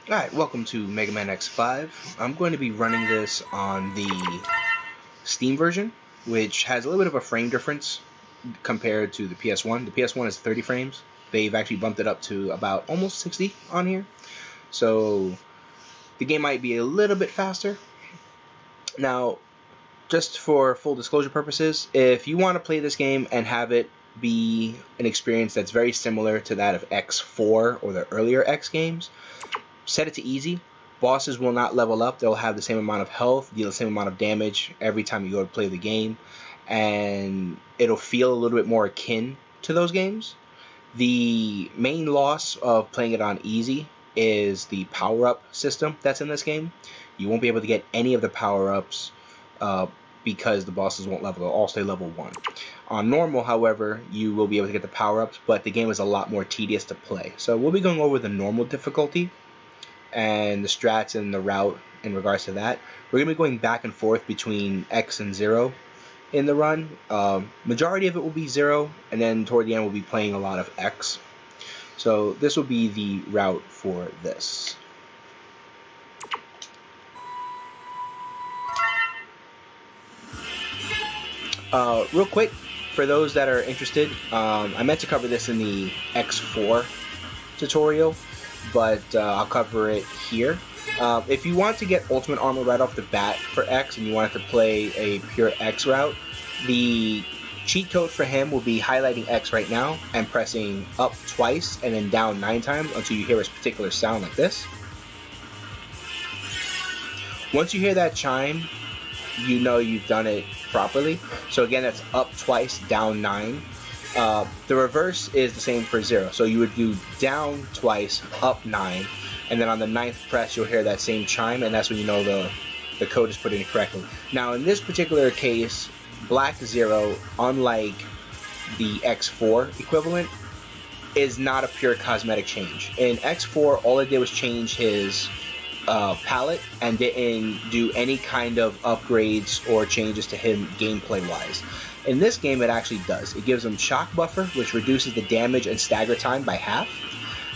Alright, welcome to Mega Man X5. I'm going to be running this on the Steam version, which has a little bit of a frame difference compared to the PS1. The PS1 is 30 frames. They've actually bumped it up to about almost 60 on here. So the game might be a little bit faster. Now, just for full disclosure purposes, if you want to play this game and have it be an experience that's very similar to that of X4 or the earlier X games, set it to easy. Bosses will not level up. They'll have the same amount of health, deal the same amount of damage every time you go to play the game, and it'll feel a little bit more akin to those games. The main loss of playing it on easy is the power-up system that's in this game. You won't be able to get any of the power-ups because the bosses won't level. They'll all stay level 1. On normal, however, you will be able to get the power-ups, but the game is a lot more tedious to play. So we'll be going over the normal difficulty and the strats and the route in regards to that. We're going to be going back and forth between X and 0 in the run. Majority of it will be 0, and then toward the end we'll be playing a lot of X. So this will be the route for this. Real quick, for those that are interested, I meant to cover this in the X4 tutorial, but I'll cover it here. If you want to get Ultimate Armor right off the bat for X and you want to play a pure X route, the cheat code for him will be highlighting X right now and pressing up twice and then down 9 times until you hear a particular sound like this. Once you hear that chime, you know you've done it properly. So again, that's up twice, down 9. The reverse is the same for 0. So you would do down twice, up 9, and then on the 9th press you'll hear that same chime, and that's when you know the code is put in correctly. Now in this particular case, Black 0, unlike the X4 equivalent, is not a pure cosmetic change. In X4, all it did was change his palette and didn't do any kind of upgrades or changes to him gameplay wise. In this game, it actually does. It gives him shock buffer, which reduces the damage and stagger time by half,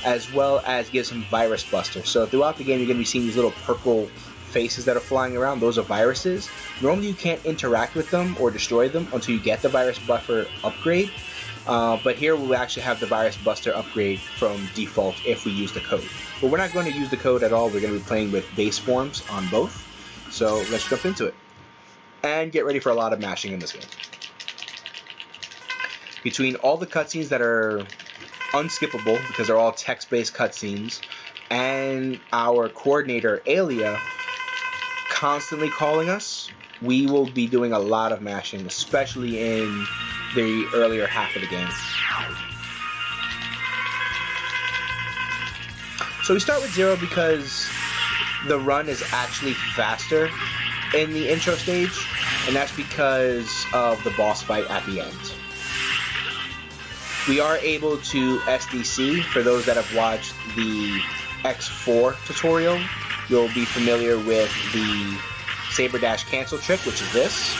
as well as gives him virus buster. So throughout the game, you're going to be seeing these little purple faces that are flying around. Those are viruses. Normally, you can't interact with them or destroy them until you get the virus buffer upgrade. But here we'll actually have the virus buster upgrade from default if we use the code. But we're not going to use the code at all. We're going to be playing with base forms on both. So let's jump into it. And get ready for a lot of mashing in this game. Between all the cutscenes that are unskippable because they're all text-based cutscenes, and our coordinator, Alia, constantly calling us, we will be doing a lot of mashing, especially in the earlier half of the game. So we start with 0 because the run is actually faster in the intro stage, and that's because of the boss fight at the end. We are able to SDC. For those that have watched the X4 tutorial, you'll be familiar with the Saber Dash cancel trick, which is this.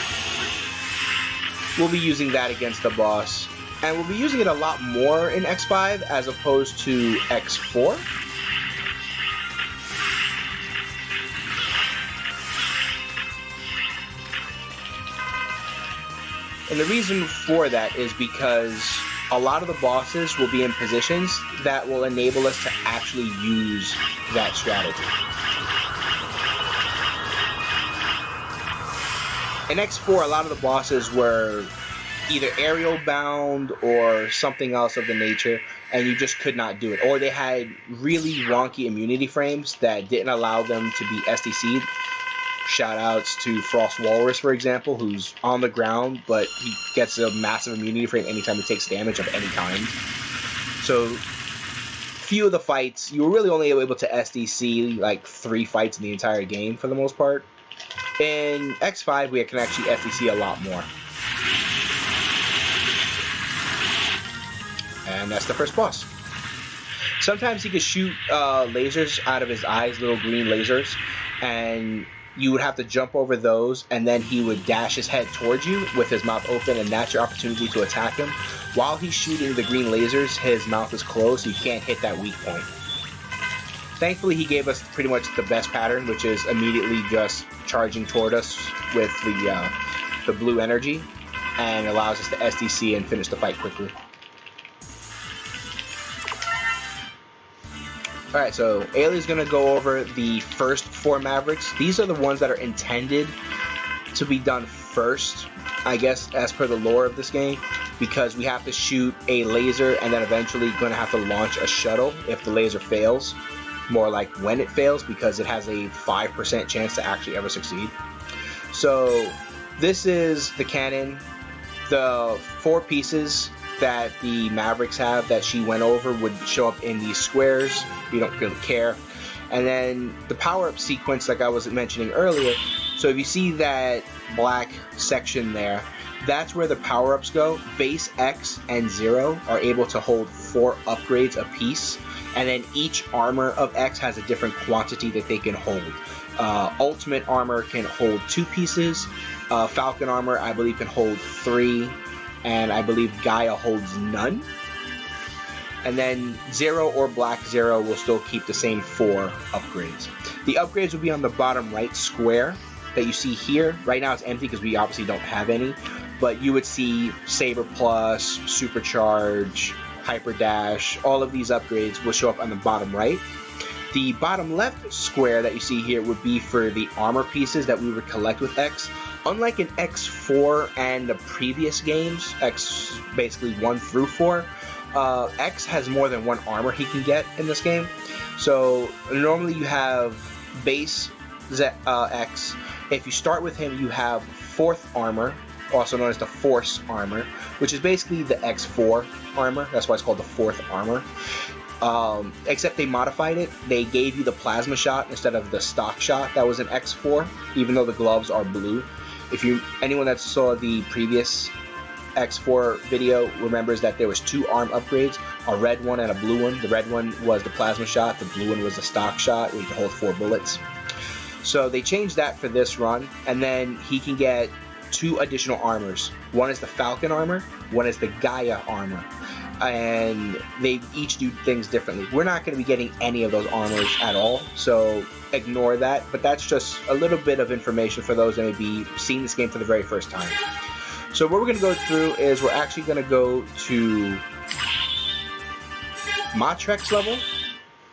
We'll be using that against the boss, and we'll be using it a lot more in X5 as opposed to X4. And the reason for that is because a lot of the bosses will be in positions that will enable us to actually use that strategy. In X4, a lot of the bosses were either aerial bound or something else of the nature, and you just could not do it. Or they had really wonky immunity frames that didn't allow them to be SDC'd. Shout outs to Frost Walrus, for example, who's on the ground, but he gets a massive immunity frame anytime he takes damage of any kind. So, few of the fights, you were really only able to SDC like 3 fights in the entire game for the most part. In X5, we can actually SDC a lot more. And that's the first boss. Sometimes he could shoot lasers out of his eyes, little green lasers, and you would have to jump over those, and then he would dash his head towards you with his mouth open, and that's your opportunity to attack him. While he's shooting the green lasers, his mouth is closed, so you can't hit that weak point. Thankfully, he gave us pretty much the best pattern, which is immediately just charging toward us with the blue energy, and allows us to SDC and finish the fight quickly. Alright, so Ailey's going to go over the first 4 Mavericks. These are the ones that are intended to be done first, I guess, as per the lore of this game, because we have to shoot a laser and then eventually going to have to launch a shuttle if the laser fails. More like when it fails, because it has a 5% chance to actually ever succeed. So this is the cannon. The 4 pieces that the Mavericks have that she went over would show up in these squares. You don't really care. And then the power-up sequence, like I was mentioning earlier, so if you see that black section there, that's where the power-ups go. Base X and 0 are able to hold 4 upgrades apiece, and then each armor of X has a different quantity that they can hold. Ultimate armor can hold 2 pieces. Falcon armor, I believe, can hold 3. And I believe Gaia holds none. And then 0 or Black 0 will still keep the same 4 upgrades. The upgrades will be on the bottom right square that you see here. Right now it's empty because we obviously don't have any. But you would see Saber Plus, Supercharge, Hyper Dash. All of these upgrades will show up on the bottom right. The bottom left square that you see here would be for the armor pieces that we would collect with X. Unlike in X4 and the previous games, X basically 1 through 4, X has more than 1 armor he can get in this game. So normally you have base X. If you start with him, you have 4th armor, also known as the Force armor, which is basically the X4 armor. That's why it's called the 4th armor. Except they modified it. They gave you the plasma shot instead of the stock shot that was in X4, even though the gloves are blue. If anyone that saw the previous X4 video remembers that there was 2 arm upgrades, a red one and a blue one. The red one was the plasma shot, the blue one was the stock shot, where you can hold 4 bullets. So they changed that for this run, and then he can get 2 additional armors. One is the Falcon armor, one is the Gaia armor. And they each do things differently. We're not going to be getting any of those armors at all, so ignore that. But that's just a little bit of information for those that may be seeing this game for the very first time. So what we're going to go through is we're actually going to go to Matrix level.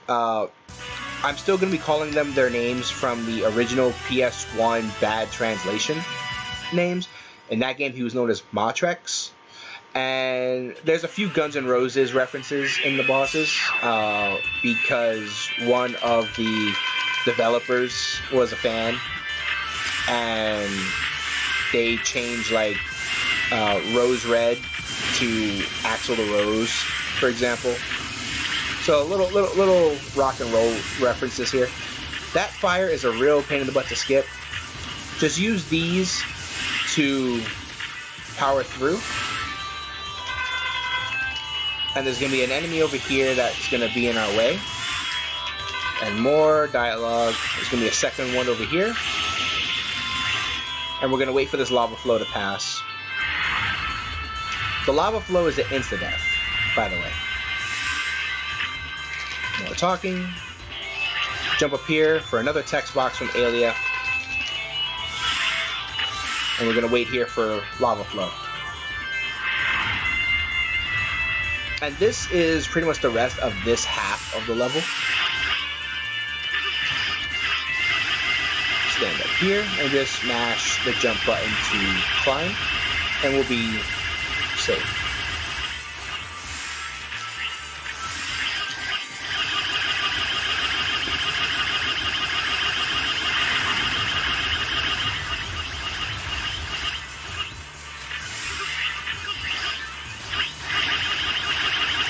I'm still going to be calling them their names from the original PS1 bad translation names. In that game, he was known as Matrix. And there's a few Guns N' Roses references in the bosses, because one of the developers was a fan, and they changed like Rose Red to Axl the Rose, for example. So little rock and roll references here. That fire is a real pain in the butt to skip. Just use these to power through. And there's going to be an enemy over here that's going to be in our way. And more dialogue. There's going to be a second one over here. And we're going to wait for this lava flow to pass. The lava flow is an insta-death, by the way. More talking. Jump up here for another text box from Aelia. And we're going to wait here for lava flow. And this is pretty much the rest of this half of the level. Stand up here and just mash the jump button to climb, and we'll be safe.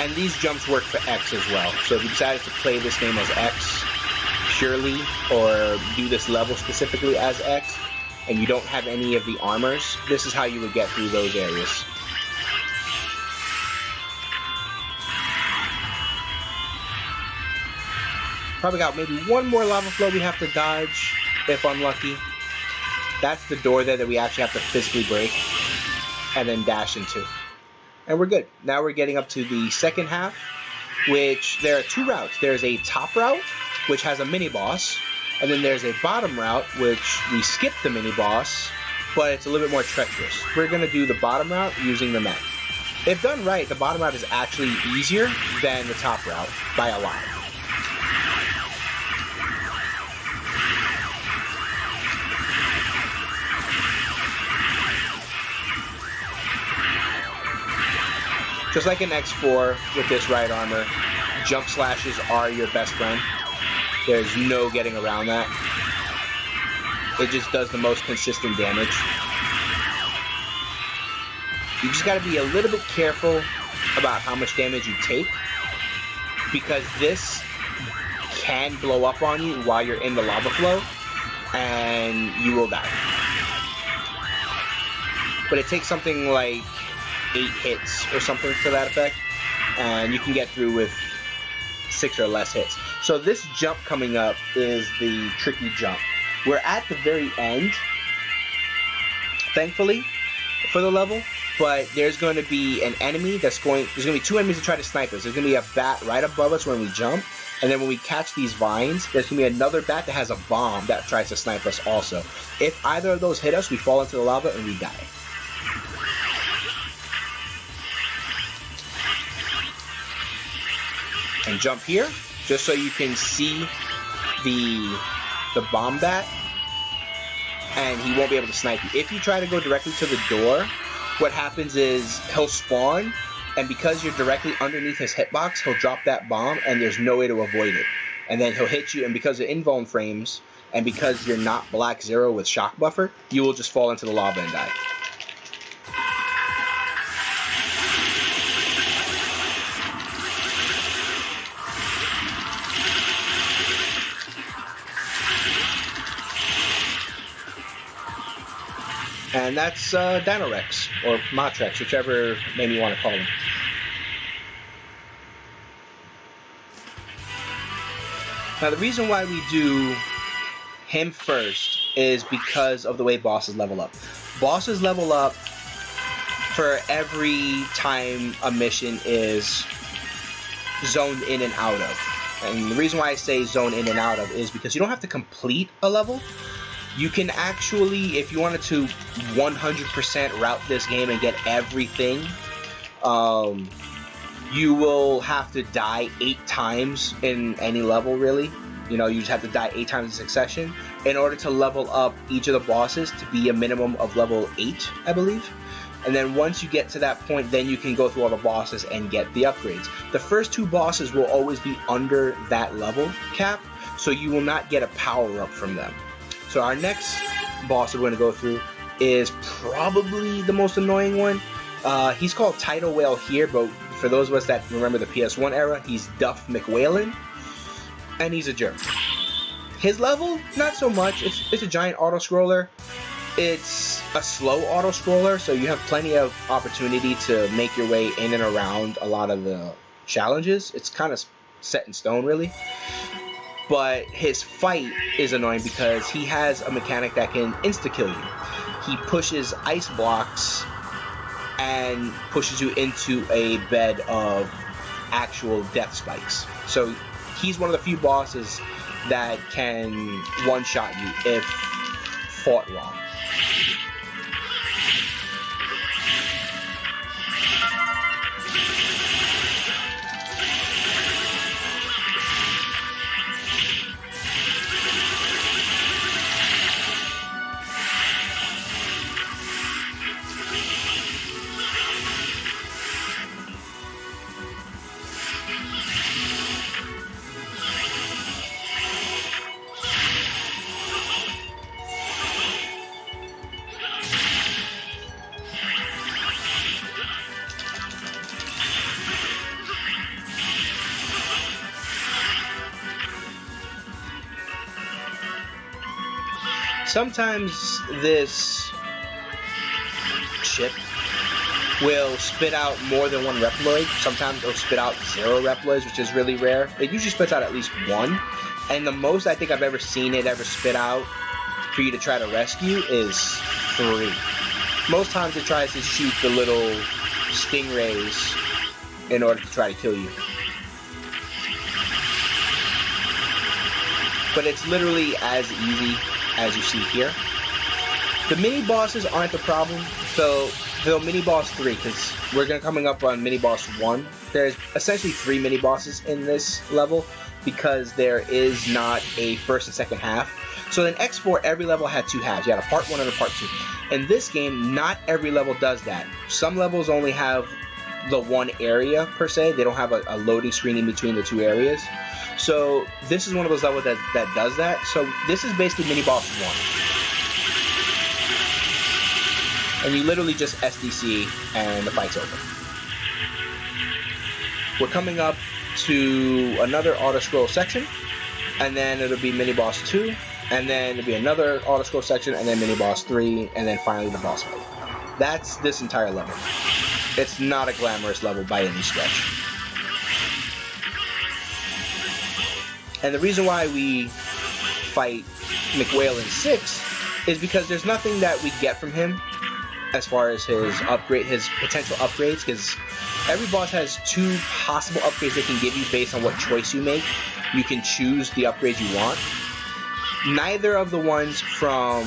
And these jumps work for X as well. So if you decided to play this game as X purely, or do this level specifically as X, and you don't have any of the armors, this is how you would get through those areas. Probably got maybe one more lava flow we have to dodge, if unlucky. That's the door there that we actually have to physically break, and then dash into. And we're good. Now we're getting up to the second half, which there are 2 routes. There's a top route which has a mini boss, and then there's a bottom route, which we skip the mini boss, but it's a little bit more treacherous. We're going to do the bottom route using the mech. If done right, the bottom route is actually easier than the top route by a lot. Just like in X4 with this right armor, jump slashes are your best friend. There's no getting around that. It just does the most consistent damage. You just gotta be a little bit careful about how much damage you take, because this can blow up on you while you're in the lava flow, and you will die. But it takes something like 8 hits or something to that effect, and you can get through with 6 or less hits. So this jump coming up is the tricky jump. We're at the very end, thankfully, for the level, but there's going to be an enemy there's going to be 2 enemies that try to snipe us. There's going to be a bat right above us when we jump, and then when we catch these vines, there's going to be another bat that has a bomb that tries to snipe us also. If either of those hit us, we fall into the lava and we die. And jump here, just so you can see the bomb bat, and he won't be able to snipe you. If you try to go directly to the door, what happens is he'll spawn, and because you're directly underneath his hitbox, he'll drop that bomb, and there's no way to avoid it. And then he'll hit you, and because of invuln frames, and because you're not Black Zero with shock buffer, you will just fall into the lava and die. And that's Dinorex, or Motrex, whichever name you want to call him. Now the reason why we do him first is because of the way bosses level up. Bosses level up for every time a mission is zoned in and out of. And the reason why I say zone in and out of is because you don't have to complete a level. You can actually, if you wanted to 100% route this game and get everything, you will have to die 8 times in any level, really. You know, you just have to die 8 times in succession in order to level up each of the bosses to be a minimum of level 8, I believe. And then once you get to that point, then you can go through all the bosses and get the upgrades. The first 2 bosses will always be under that level cap, so you will not get a power-up from them. So our next boss we're going to go through is probably the most annoying one. He's called Tidal Whale here, but for those of us that remember the PS1 era, he's Duff McWhalen, and he's a jerk. His level, not so much. It's a giant auto-scroller. It's a slow auto-scroller, so you have plenty of opportunity to make your way in and around a lot of the challenges. It's kind of set in stone, really. But his fight is annoying because he has a mechanic that can insta-kill you. He pushes ice blocks and pushes you into a bed of actual death spikes. So he's one of the few bosses that can one-shot you if fought wrong. Sometimes this chip will spit out more than 1 Reploid. Sometimes it'll spit out 0 Reploids, which is really rare. It usually spits out at least 1. And the most I think I've ever seen it ever spit out for you to try to rescue is 3. Most times it tries to shoot the little stingrays in order to try to kill you. but it's literally as easy as you see here. The mini bosses aren't the problem, so the mini boss 3, because we're coming up on mini boss 1. There's essentially 3 mini bosses in this level because there is not a first and second half. So in X4, every level had 2 halves. You had a part 1 and a part 2. In this game, not every level does that. Some levels only have the one area per se. They don't have a loading screen in between the 2 areas. So this is one of those levels that does that. So this is basically mini boss 1. And you literally just SDC and the fight's over. We're coming up to another auto-scroll section, and then it'll be mini boss 2, and then it'll be another auto-scroll section, and then mini boss 3, and then finally the boss fight. That's this entire level. It's not a glamorous level by any stretch. And the reason why we fight McWhale in 6 is because there's nothing that we get from him as far as his potential upgrades, because every boss has 2 possible upgrades they can give you based on what choice you make. You can choose the upgrade you want. Neither of the ones from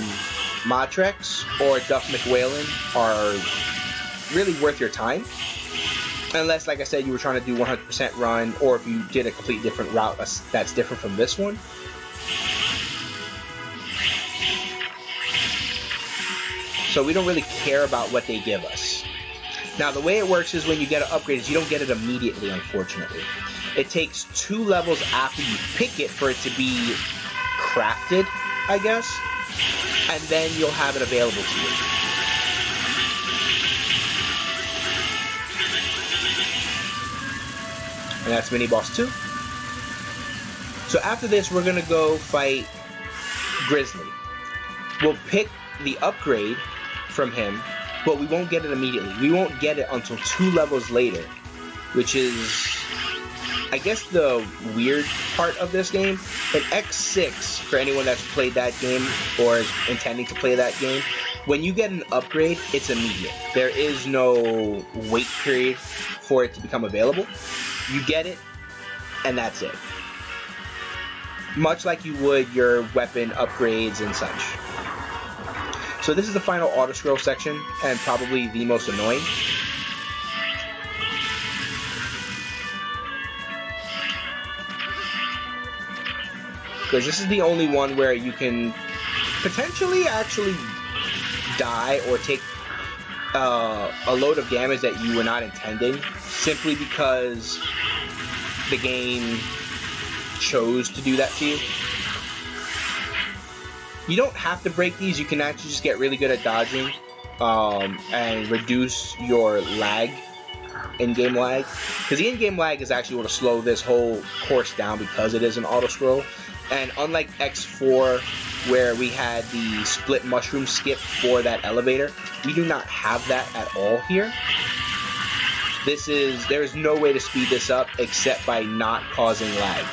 Matrex or Duff McWhalen are really worth your time, unless, like I said, you were trying to do 100% run, or if you did a complete different route that's different from this one. So we don't really care about what they give us. Now, the way it works is when you get an upgrade is you don't get it immediately, unfortunately. It takes 2 levels after you pick it for it to be crafted, I guess, and then you'll have it available to you. And that's mini boss 2. So after this, we're gonna go fight Grizzly. We'll pick the upgrade from him, but we won't get it immediately. We won't get it until 2 levels later, which is, I guess, the weird part of this game. In X6, for anyone that's played that game or is intending to play that game, when you get an upgrade, it's immediate. There is no wait period for it to become available. You get it, and that's it. Much like you would your weapon upgrades and such. So this is the final auto-scroll section, and probably the most annoying. Because this is the only one where you can potentially actually die or take a load of damage that you were not intending, simply because the game chose to do that to you. You don't have to break these. You can actually just get really good at dodging and reduce your lag, in-game lag. Because the in-game lag is actually going to slow this whole course down because it is an auto-scroll. And unlike X4, where we had the split mushroom skip for that elevator, we do not have that at all here. There is no way to speed this up except by not causing lag.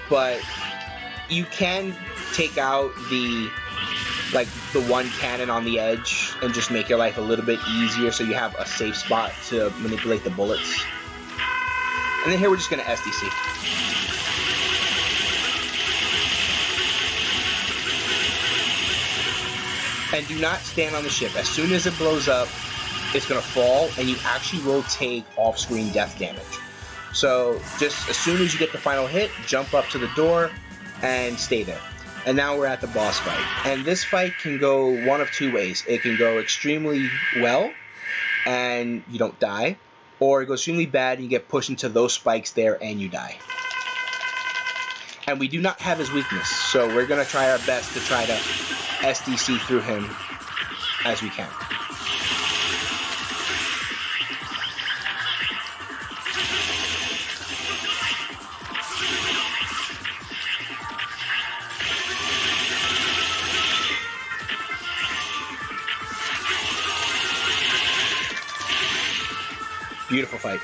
But you can take out the one cannon on the edge and just make your life a little bit easier so you have a safe spot to manipulate the bullets. And then here we're just going to SDC. And do not stand on the ship. As soon as it blows up, it's going to fall, and you actually will take off-screen death damage. So just as soon as you get the final hit, jump up to the door and stay there. And now we're at the boss fight. And this fight can go one of 2 ways. It can go extremely well, and you don't die. Or it goes extremely bad, and you get pushed into those spikes there, and you die. And we do not have his weakness, so we're going to try our best to try to SDC through him as we can. Beautiful fight.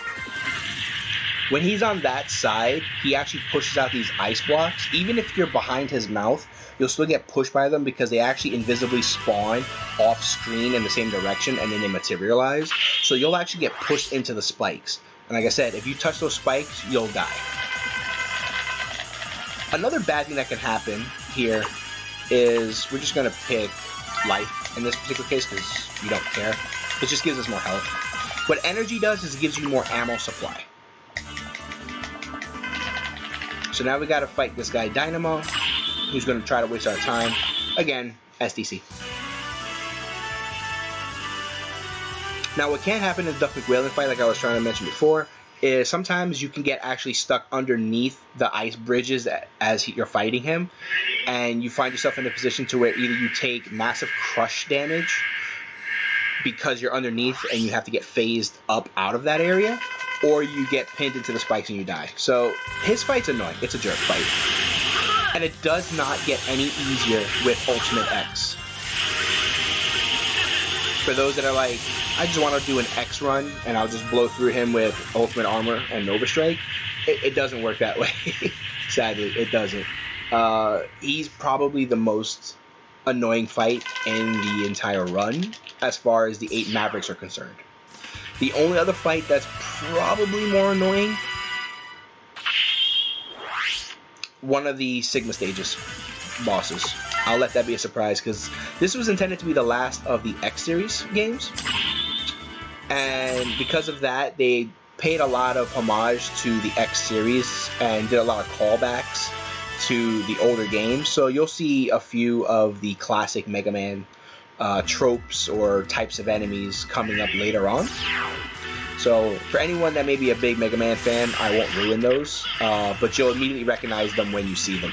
When he's on that side, he actually pushes out these ice blocks. Even if you're behind his mouth, you'll still get pushed by them because they actually invisibly spawn off screen in the same direction and then they materialize. So you'll actually get pushed into the spikes. And like I said, if you touch those spikes, you'll die. Another bad thing that can happen here is we're just going to pick life in this particular case because we don't care. It just gives us more health. What energy does is it gives you more ammo supply. So now we got to fight this guy Dynamo, who's going to try to waste our time. Again, SDC. Now what can happen in the Duck McWhalen fight, like I was trying to mention before, is sometimes you can get actually stuck underneath the ice bridges as you're fighting him, and you find yourself in a position to where either you take massive crush damage because you're underneath and you have to get phased up out of that area, or you get pinned into the spikes and you die. So his fight's annoying. It's a jerk fight. And it does not get any easier with Ultimate X. For those that are like, I just want to do an X run and I'll just blow through him with Ultimate Armor and Nova Strike, it doesn't work that way. Sadly, it doesn't. He's probably the most annoying fight in the entire run as far as the 8 Mavericks are concerned. The only other fight that's probably more annoying, one of the Sigma stages bosses. I'll let that be a surprise because this was intended to be the last of the X series games, and because of that they paid a lot of homage to the X series and did a lot of callbacks to the older games. So you'll see a few of the classic Mega Man tropes or types of enemies coming up later on. So for anyone that may be a big Mega Man fan, I won't ruin those, but you'll immediately recognize them when you see them.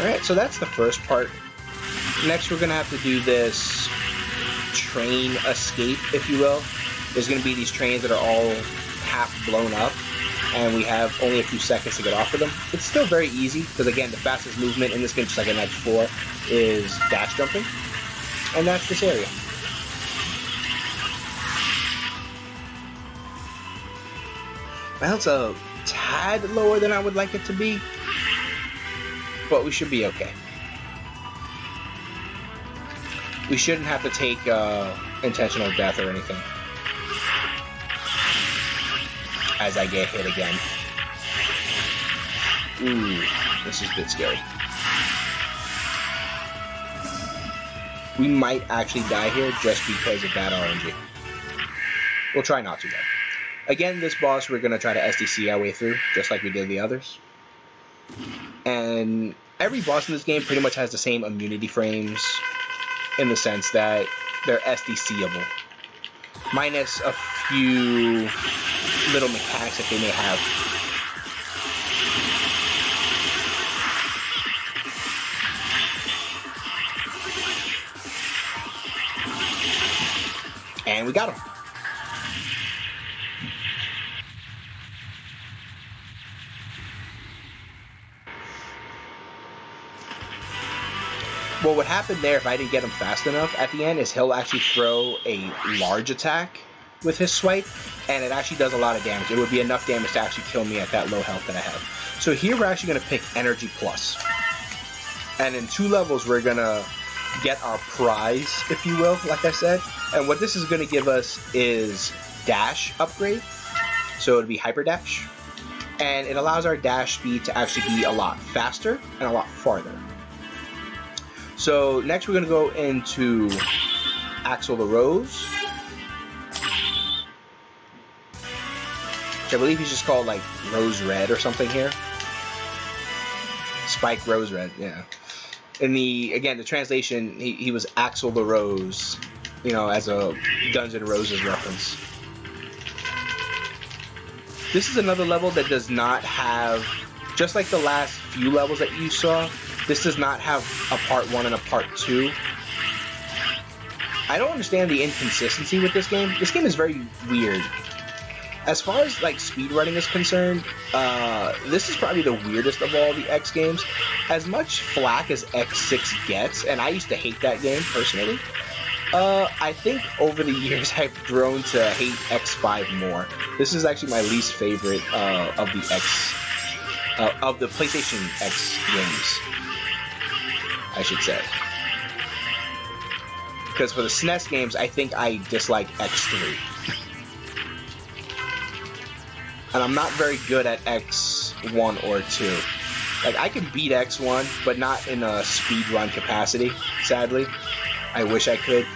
Alright, so that's the first part. Next we're going to have to do this train escape, if you will. There's going to be these trains that are all half blown up, and we have only a few seconds to get off of them. It's still very easy, because again, the fastest movement in this game, just like in X4, is dash jumping. And that's this area. Well, it's a tad lower than I would like it to be, but we should be okay. We shouldn't have to take intentional death or anything. As I get hit again. Ooh, this is a bit scary. We might actually die here just because of bad RNG. We'll try not to, though. Again, this boss we're going to try to SDC our way through, just like we did the others. And every boss in this game pretty much has the same immunity frames in the sense that they're SDCable. Minus a few little mechanics that they may have. And we got him. Well, what happened there, if I didn't get him fast enough at the end, is he'll actually throw a large attack with his swipe, and it actually does a lot of damage. It would be enough damage to actually kill me at that low health that I have. So here we're actually going to pick Energy Plus. And in 2 levels, we're going to get our prize, if you will, like I said. And what this is going to give us is Dash upgrade. So it'll be Hyper Dash. And it allows our dash speed to actually be a lot faster and a lot farther. So next we're going to go into Axel the Rose. I believe he's just called like Rose Red or something here. Spike Rose Red, yeah. In the, again, the translation, he was Axel the Rose, you know, as a Guns N' Roses reference. This is another level that does not have, just like the last few levels that you saw, this does not have a part 1 and a part 2. I don't understand the inconsistency with this game. This game is very weird. As far as like speedrunning is concerned, this is probably the weirdest of all the X games. As much flack as X6 gets, and I used to hate that game personally, I think over the years I've grown to hate X5 more. This is actually my least favorite of the PlayStation X games, I should say. Because for the SNES games, I think I dislike X3. And I'm not very good at X1 or 2. Like, I can beat X1, but not in a speedrun capacity, sadly. I wish I could.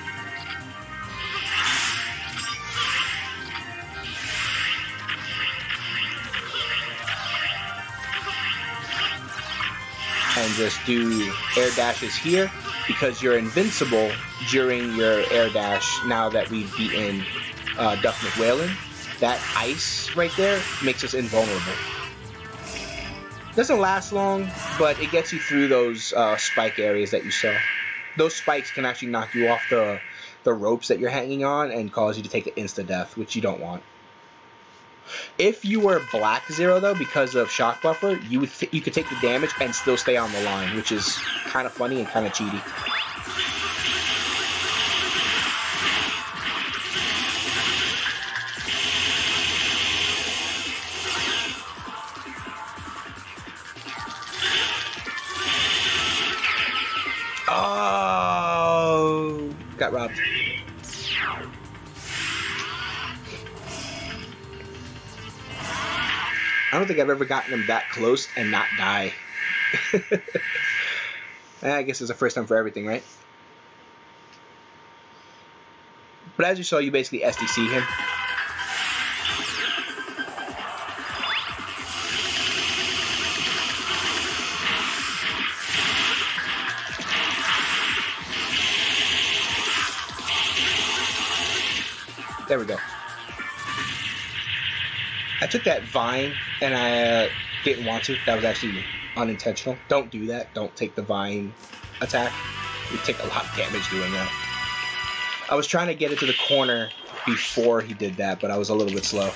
And just do air dashes here, because you're invincible during your air dash now that we've beaten Duck McWhalen. That ice right there makes us invulnerable. Doesn't last long, but it gets you through those spike areas that you saw. Those spikes can actually knock you off the ropes that you're hanging on and cause you to take an insta-death, which you don't want. If you were Black Zero, though, because of Shock Buffer, you could take the damage and still stay on the line, which is kind of funny and kind of cheaty. Oh, got robbed. I don't think I've ever gotten him that close and not die. I guess it's the first time for everything, right? But as you saw, you basically SDC him. There we go. I took that vine and I didn't want to. That was actually unintentional. Don't do that. Don't take the vine attack. You take a lot of damage doing that. I was trying to get into the corner before he did that, but I was a little bit slow.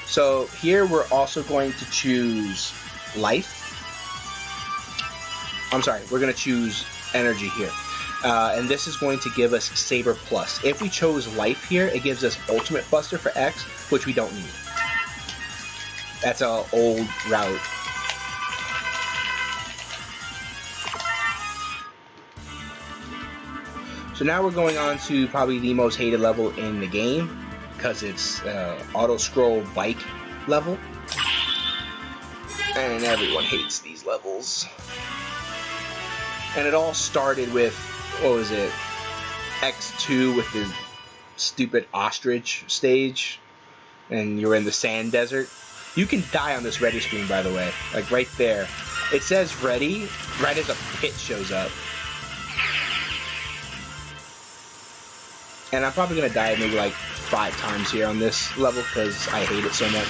So here we're also going to choose life. I'm sorry, we're going to choose energy here. And this is going to give us Saber Plus. If we chose Life here, it gives us Ultimate Buster for X, which we don't need. That's an old route. So now we're going on to probably the most hated level in the game, because it's auto-scroll bike level. And everyone hates these levels. And it all started with, what was it, X2 with the stupid ostrich stage, and you're in the sand desert. You can die on this ready screen, by the way, like right there. It says ready right as a pit shows up. And I'm probably going to die maybe like 5 times here on this level because I hate it so much.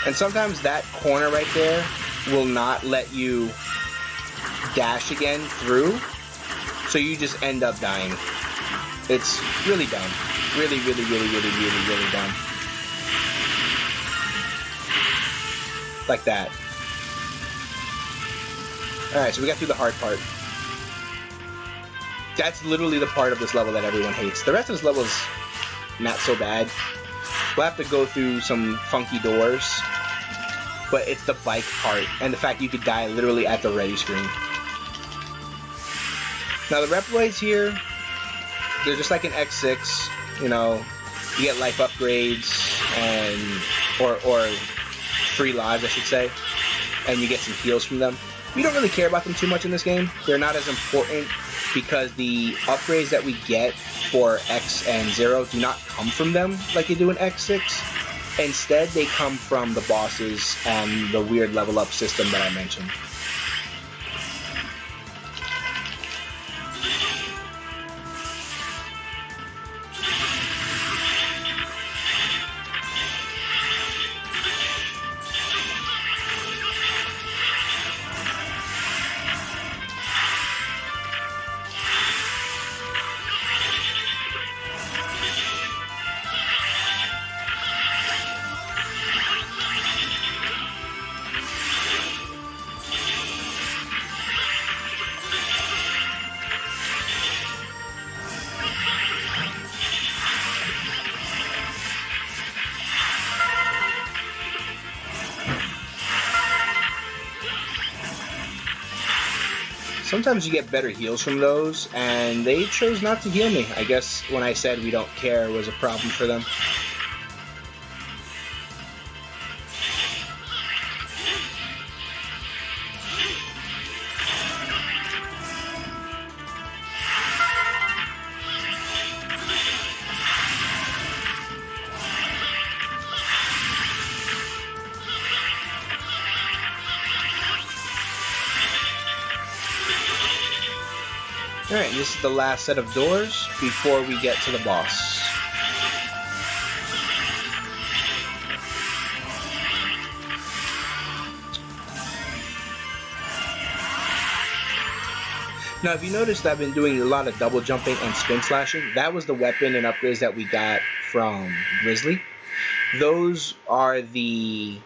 And sometimes that corner right there will not let you dash again through, so you just end up dying. It's really dumb. Really dumb. Like that. Alright, so we got through the hard part. That's literally the part of this level that everyone hates. The rest of this level is not so bad. We'll have to go through some funky doors, but it's the bike part and the fact you could die literally at the ready screen. Now the Reploids here, they're just like an X6, you know, you get life upgrades and or free lives, I should say, and you get some heals from them. We don't really care about them too much in this game. They're not as important because the upgrades that we get for X and Zero do not come from them like they do in X6. Instead, they come from the bosses and the weird level up system that I mentioned. Sometimes you get better heals from those, and they chose not to heal me. I guess when I said we don't care was a problem for them. Alright, this is the last set of doors before we get to the boss. Now, if you noticed, I've been doing a lot of double jumping and spin slashing. That was the weapon and upgrades that we got from Grizzly. Those are the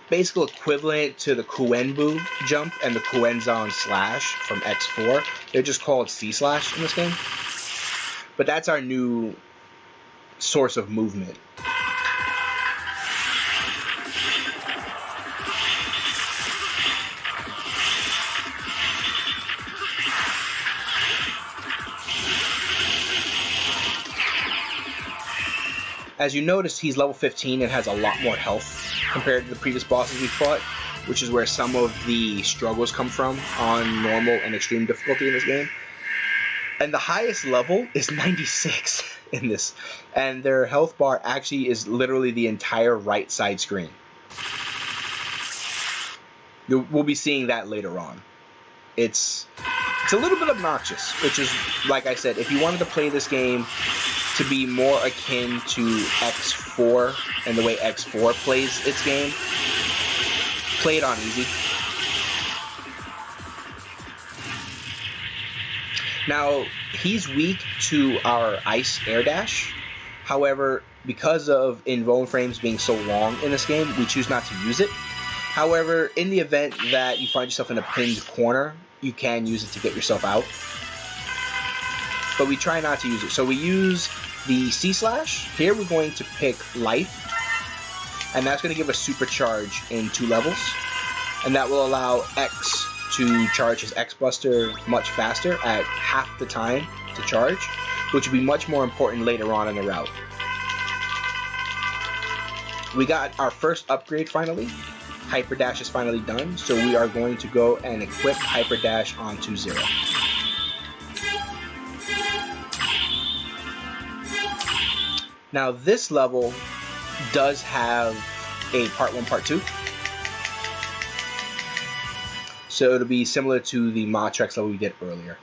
basic equivalent to the Kuenbu jump and the Kuenzon slash from X4. They're just called C slash in this game. But that's our new source of movement. As you notice, he's level 15 and has a lot more health compared to the previous bosses we fought, which is where some of the struggles come from on normal and extreme difficulty in this game. And the highest level is 96 in this, and their health bar actually is literally the entire right side screen. We'll be seeing that later on. It's a little bit obnoxious, which is, like I said, if you wanted to play this game to be more akin to X4 and the way X4 plays its game, play it on easy. Now, he's weak to our ice air dash. However, because of invuln frames being so long in this game, we choose not to use it. However, in the event that you find yourself in a pinned corner, you can use it to get yourself out. But we try not to use it. So we use the C slash. Here we're going to pick life, and that's going to give us supercharge in 2 levels, and that will allow X to charge his X Buster much faster at half the time to charge, which will be much more important later on in the route. We got our first upgrade finally. Hyper Dash is finally done, so we are going to go and equip Hyper Dash onto Zero. Now, this level does have a Part 1, Part 2. So it'll be similar to the Motrex level we did earlier.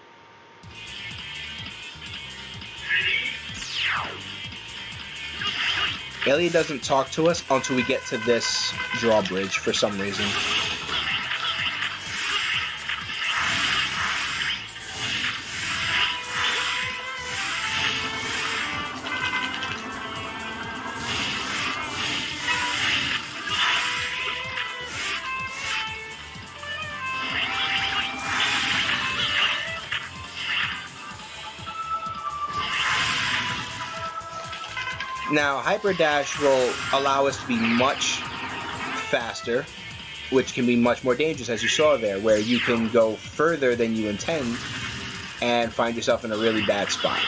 Alien doesn't talk to us until we get to this drawbridge for some reason. Now, Hyper Dash will allow us to be much faster, which can be much more dangerous, as you saw there, where you can go further than you intend and find yourself in a really bad spot.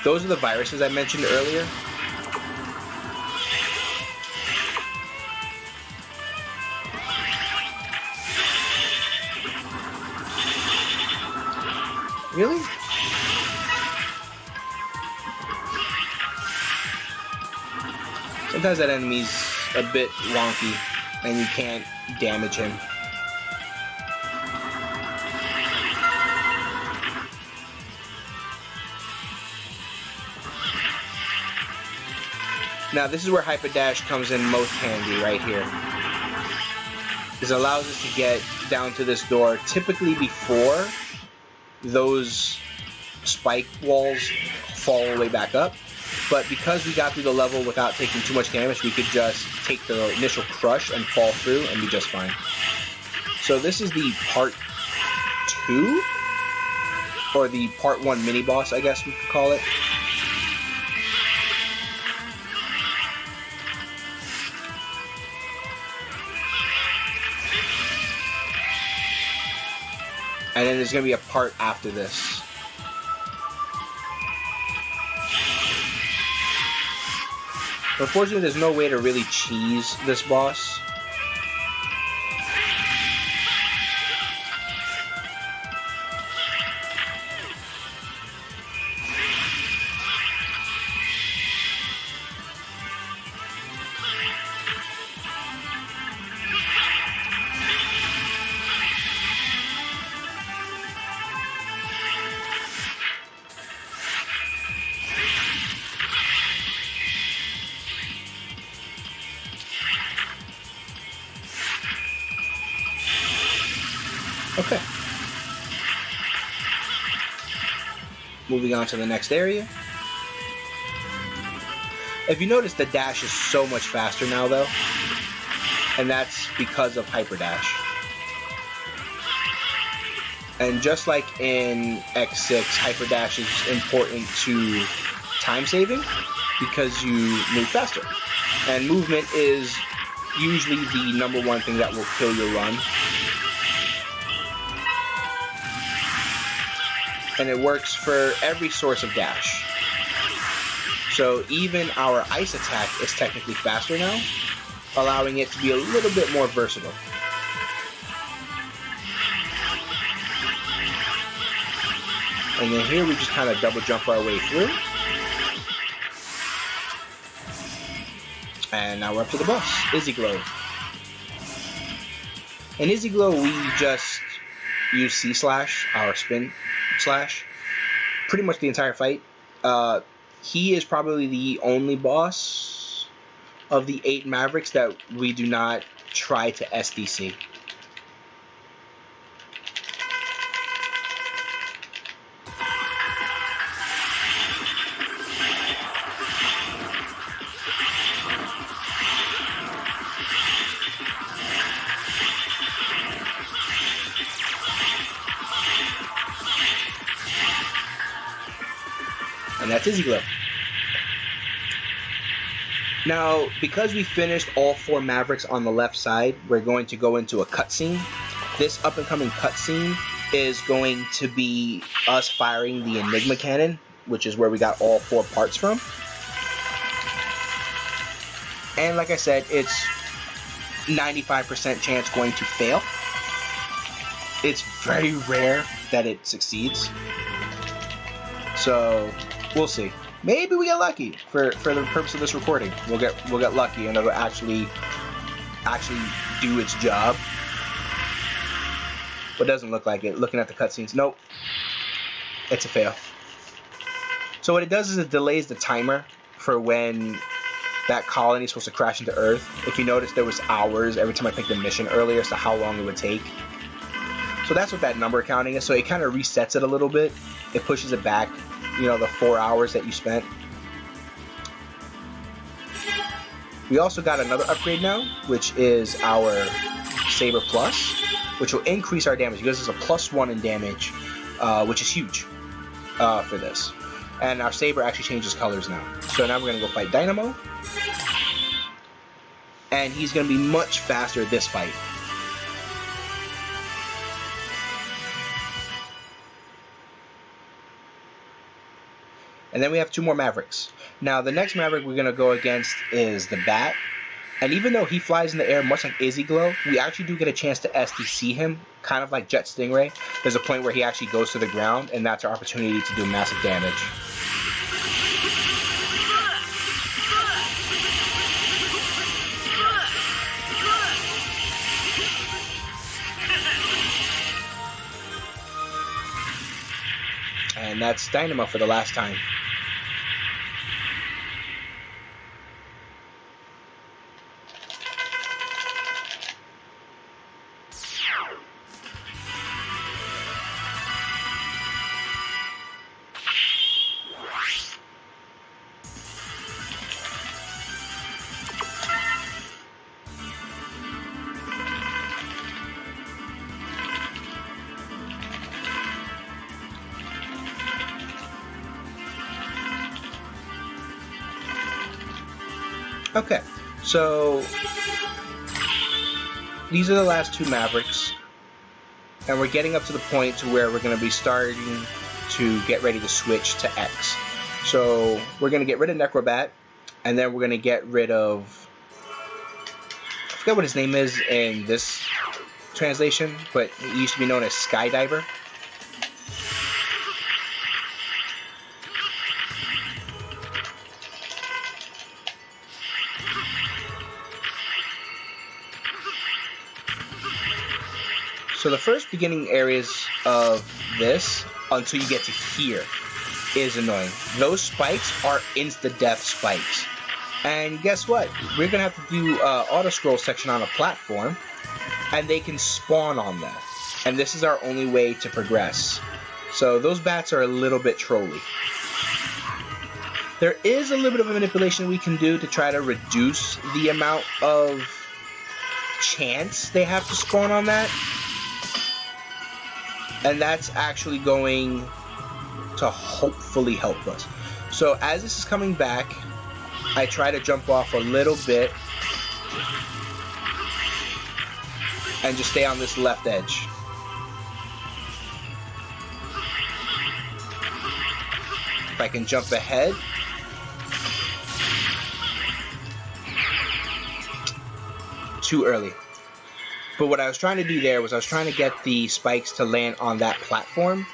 Those are the viruses I mentioned earlier. Really? Sometimes that enemy's a bit wonky and you can't damage him. Now this is where Hyper Dash comes in most handy right here. This allows us to get down to this door typically before those spike walls fall all the way back up. But because we got through the level without taking too much damage, we could just take the initial crush and fall through and be just fine. So this is the part 2, or the part 1 mini boss, I guess we could call it. And then there's going to be a part after this. Unfortunately, there's no way to really cheese this boss. Okay. Moving on to the next area. If you notice, the dash is so much faster now, though. And that's because of Hyper Dash. And just like in X6, Hyper Dash is important to time saving because you move faster. And movement is usually the #1 thing that will kill your run. And it works for every source of dash. So even our ice attack is technically faster now, allowing it to be a little bit more versatile. And then here we just kind of double jump our way through. And now we're up to the boss, Izzy Glow. In Izzy Glow, we just use C slash, our spin slash, pretty much the entire fight. He is probably the only boss of the 8 Mavericks that we do not try to SDC. And that's Izzy Glow. Now, because we finished all 4 Mavericks on the left side, we're going to go into a cutscene. This up-and-coming cutscene is going to be us firing the Enigma Cannon, which is where we got all 4 parts from. And like I said, it's 95% chance going to fail. It's very rare that it succeeds. So we'll see. Maybe we get lucky for the purpose of this recording. We'll get lucky and it'll actually do its job. But it doesn't look like it. Looking at the cutscenes, nope. It's a fail. So what it does is it delays the timer for when that colony is supposed to crash into Earth. If you notice, there was hours every time I picked a mission earlier as to how long it would take. So that's what that number counting is. So it kind of resets it a little bit. It pushes it back, you know, the 4 hours that you spent. We also got another upgrade now, which is our Saber Plus, which will increase our damage. It gives us a +1 in damage, which is huge for this. And our Saber actually changes colors now. So now we're going to go fight Dynamo. And he's going to be much faster this fight. And then we have 2 more Mavericks. Now, the next Maverick we're going to go against is the Bat. And even though he flies in the air much like Izzy Glow, we actually do get a chance to SDC him, kind of like Jet Stingray. There's a point where he actually goes to the ground, and that's our opportunity to do massive damage. And that's Dynamo for the last time. Okay, so these are the last two Mavericks, and we're getting up to the point to where we're going to be starting to get ready to switch to X. So we're going to get rid of Necrobat, and then we're going to get rid of, I forget what his name is in this translation, but he used to be known as Skydiver. So the first beginning areas of this, until you get to here, is annoying. Those spikes are insta-death spikes. And guess what? We're going to have to do auto-scroll section on a platform, and they can spawn on that. And this is our only way to progress. So those bats are a little bit trolly. There is a little bit of a manipulation we can do to try to reduce the amount of chance they have to spawn on that. And that's actually going to hopefully help us. So as this is coming back, I try to jump off a little bit and just stay on this left edge. If I can jump ahead. Too early. But what I was trying to do there was I was trying to get the spikes to land on that platform,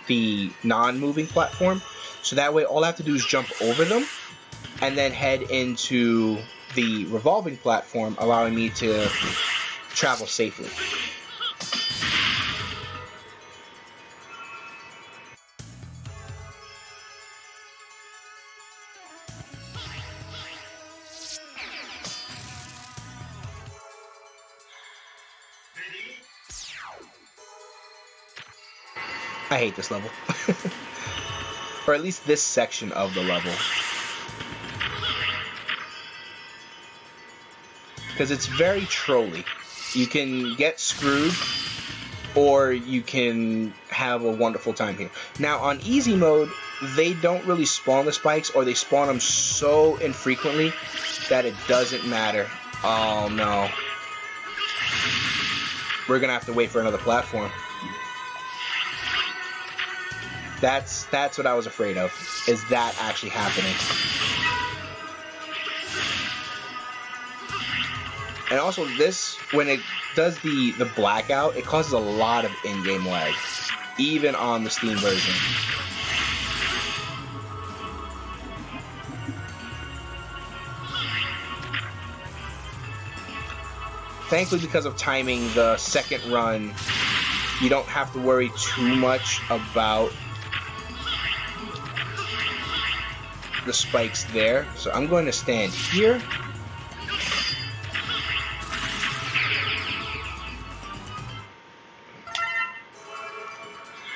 the non-moving platform. So that way all I have to do is jump over them and then head into the revolving platform, allowing me to travel safely. I hate this level. Or at least this section of the level. Because it's very trolly. You can get screwed, or you can have a wonderful time here. Now on easy mode, they don't really spawn the spikes, or they spawn them so infrequently that it doesn't matter. Oh no. We're gonna have to wait for another platform. That's what I was afraid of, is that actually happening. And also this, when it does the blackout, it causes a lot of in-game lag, even on the Steam version. Thankfully, because of timing, the second run, you don't have to worry too much about the spikes there. So I'm going to stand here.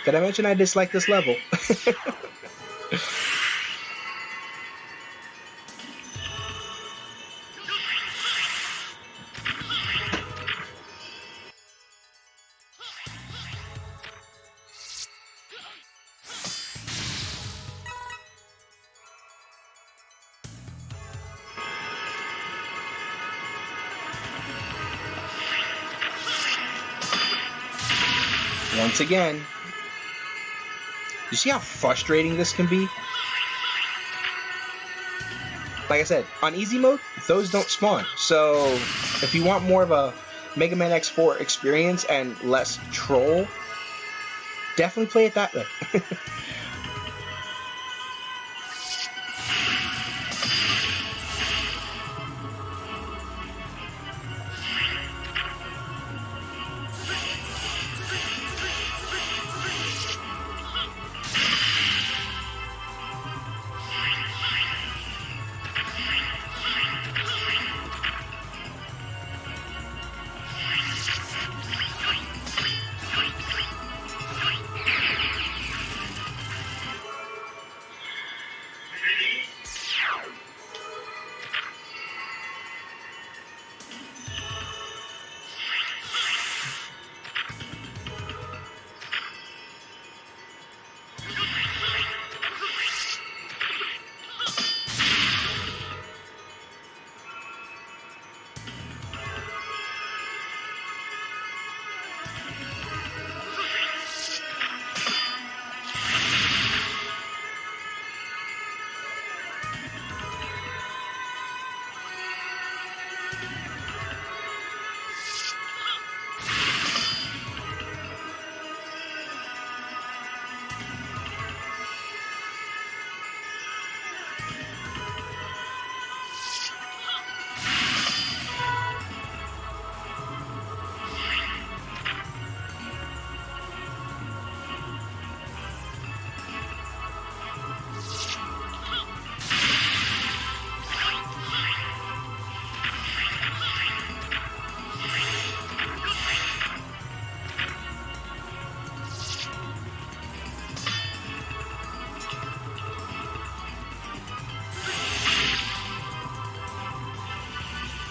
Did I mention I dislike this level? Once again, you see how frustrating this can be? like I said, on easy mode, those don't spawn. So if you want more of a Mega Man X4 experience and less troll, definitely play it that way.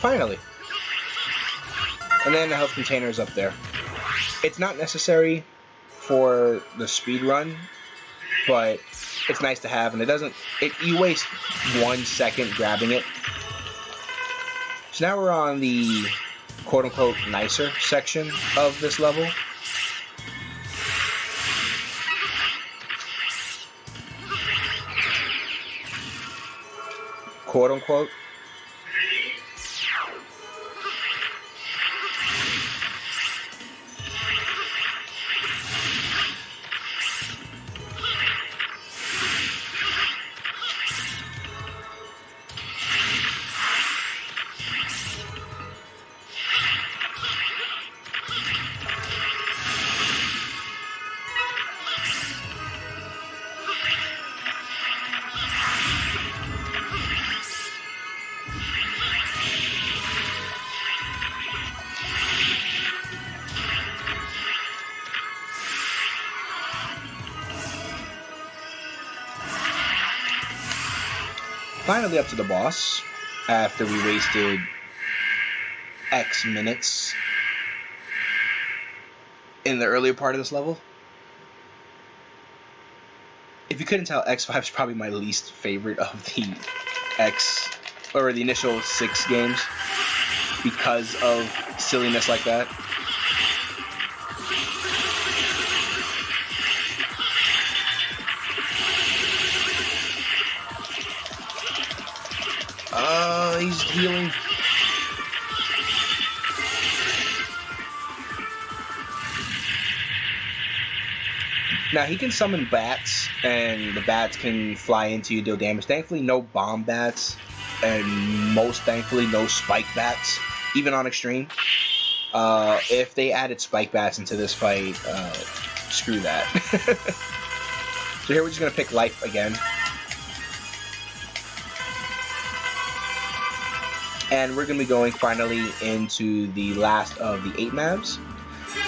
Finally. And then the health container is up there. It's not necessary for the speed run, but it's nice to have, and you waste 1 second grabbing it. So now we're on the quote-unquote nicer section of this level. Quote-unquote. Finally up to the boss, after we wasted X minutes in the earlier part of this level. If you couldn't tell, X5 is probably my least favorite of the the initial 6 games because of silliness like that. He's healing. Now he can summon bats, and the bats can fly into you, deal damage. Thankfully, no bomb bats, and most thankfully, no spike bats, even on extreme. If they added spike bats into this fight, screw that. So here we're just gonna pick life again. And we're going to be going finally into the last of the 8 maps.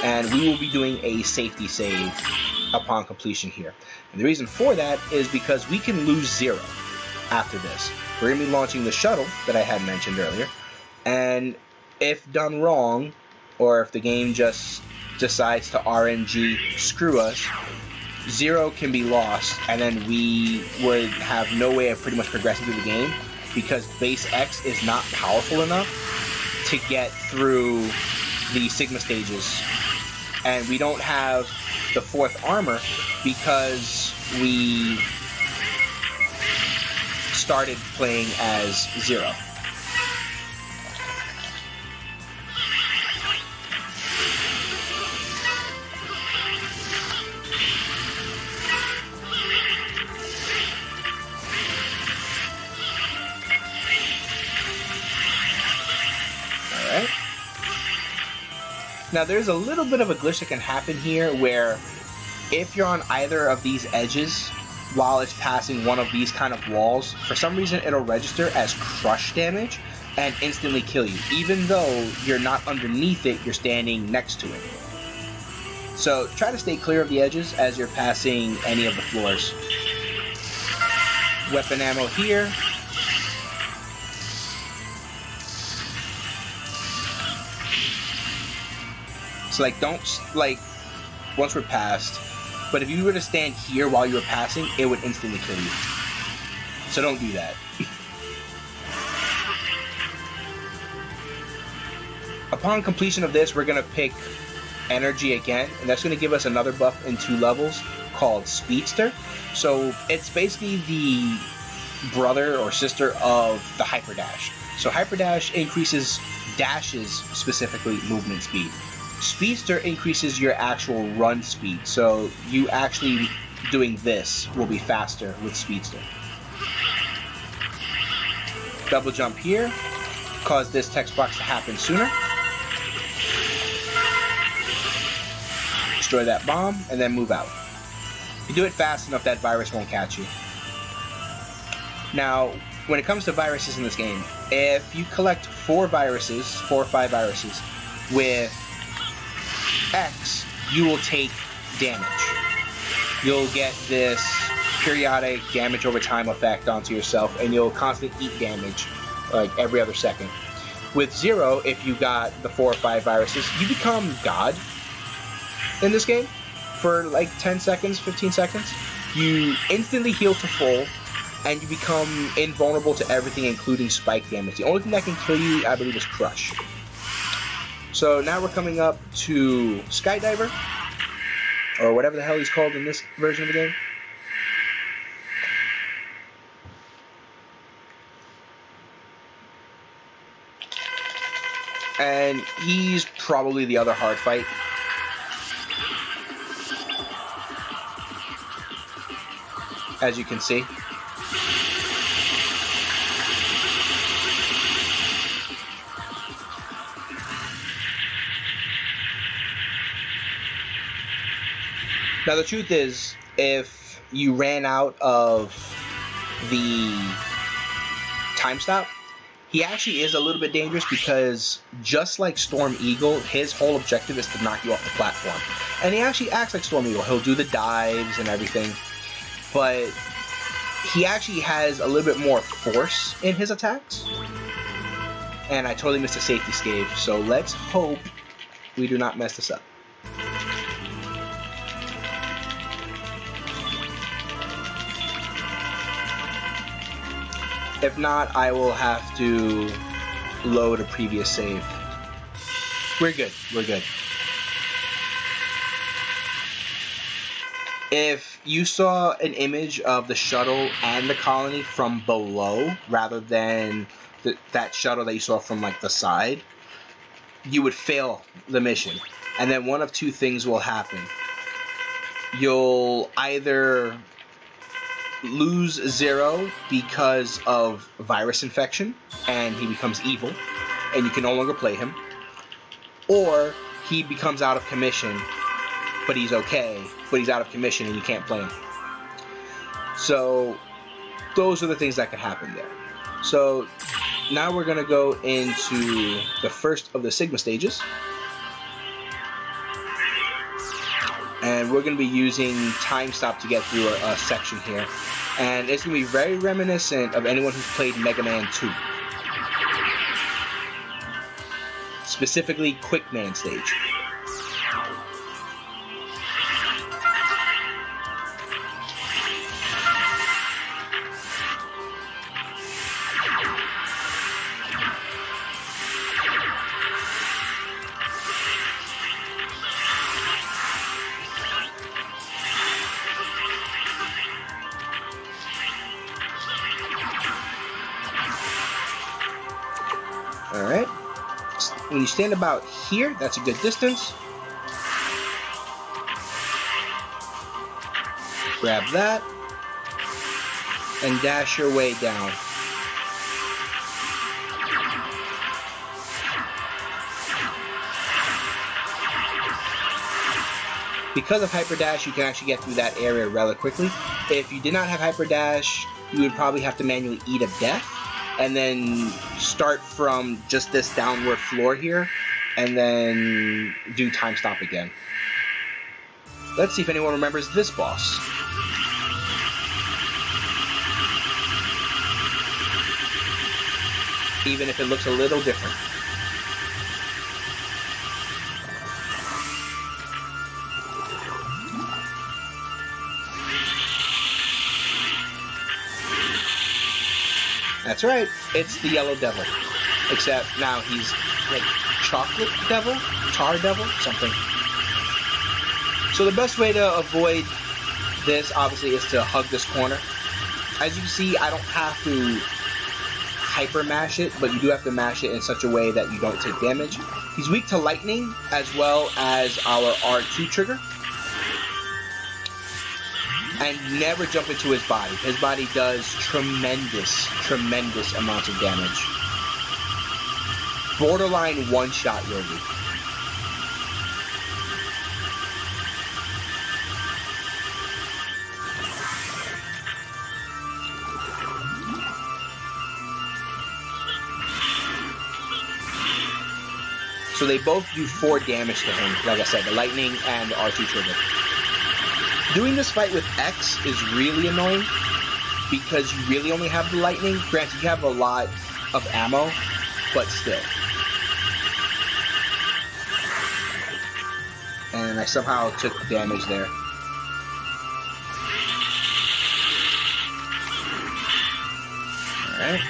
And we will be doing a safety save upon completion here. And the reason for that is because we can lose 0 after this. We're going to be launching the shuttle that I had mentioned earlier. And if done wrong, or if the game just decides to RNG screw us, 0 can be lost. And then we would have no way of pretty much progressing through the game, because base X is not powerful enough to get through the Sigma stages. And we don't have the 4th armor because we started playing as Zero. Alright. Now there's a little bit of a glitch that can happen here where if you're on either of these edges while it's passing one of these kind of walls, for some reason it'll register as crush damage and instantly kill you, even though you're not underneath it, you're standing next to it. So try to stay clear of the edges as you're passing any of the floors. Weapon ammo here. So like, don't, like, once we're past, but if you were to stand here while you were passing, it would instantly kill you. So don't do that. Upon completion of this, we're going to pick energy again, and that's going to give us another buff in 2 levels called Speedster. So it's basically the brother or sister of the Hyper Dash. So Hyper Dash increases dashes, specifically movement speed. Speedster increases your actual run speed, so you actually doing this will be faster with Speedster. Double jump here, cause this text box to happen sooner. Destroy that bomb, and then move out. If you do it fast enough, that virus won't catch you. Now, when it comes to viruses in this game, if you collect 4 or 5 viruses with X, you will take damage. You'll get this periodic damage over time effect onto yourself, and you'll constantly eat damage like every other second. With Zero, if you got the 4 or 5 viruses, you become God in this game for like 10 seconds, 15 seconds. You instantly heal to full, and you become invulnerable to everything, including spike damage. The only thing that can kill you, I believe, is Crush. So now we're coming up to Skydiver, or whatever the hell he's called in this version of the game. And he's probably the other hard fight. As you can see. Now the truth is, if you ran out of the time stop, he actually is a little bit dangerous because just like Storm Eagle, his whole objective is to knock you off the platform. And he actually acts like Storm Eagle. He'll do the dives and everything, but he actually has a little bit more force in his attacks. And I totally missed a safety scave, so let's hope we do not mess this up. If not, I will have to load a previous save. We're good. We're good. If you saw an image of the shuttle and the colony from below, rather than that shuttle that you saw from like the side, you would fail the mission. And then one of 2 things will happen. You'll either lose Zero because of virus infection and he becomes evil and you can no longer play him, or he becomes out of commission but he's okay, but he's out of commission and you can't play him. So those are the things that could happen there. So now we're going to go into the first of the Sigma stages. And we're going to be using time stop to get through a section here. And it's going to be very reminiscent of anyone who's played Mega Man 2. Specifically, Quick Man stage. When you stand about here, that's a good distance. Grab that and dash your way down. Because of Hyper Dash, you can actually get through that area rather quickly. If you did not have Hyper Dash, you would probably have to manually eat a death, and then start from just this downward floor here, and then do time stop again. Let's see if anyone remembers this boss. Even if it looks a little different. That's right, it's the Yellow Devil. Except now he's like Chocolate Devil? Tar Devil? Something. So the best way to avoid this, obviously, is to hug this corner. As you can see, I don't have to hyper mash it, but you do have to mash it in such a way that you don't take damage. He's weak to lightning, as well as our R2 trigger. And never jump into his body. His body does tremendous amounts of damage. Borderline one-shot Yogi. So they both do 4 damage to him. Like I said, the lightning and the R2 trigger. Doing this fight with X is really annoying because you really only have the lightning. Granted, you have a lot of ammo, but still. And I somehow took damage there. Alright.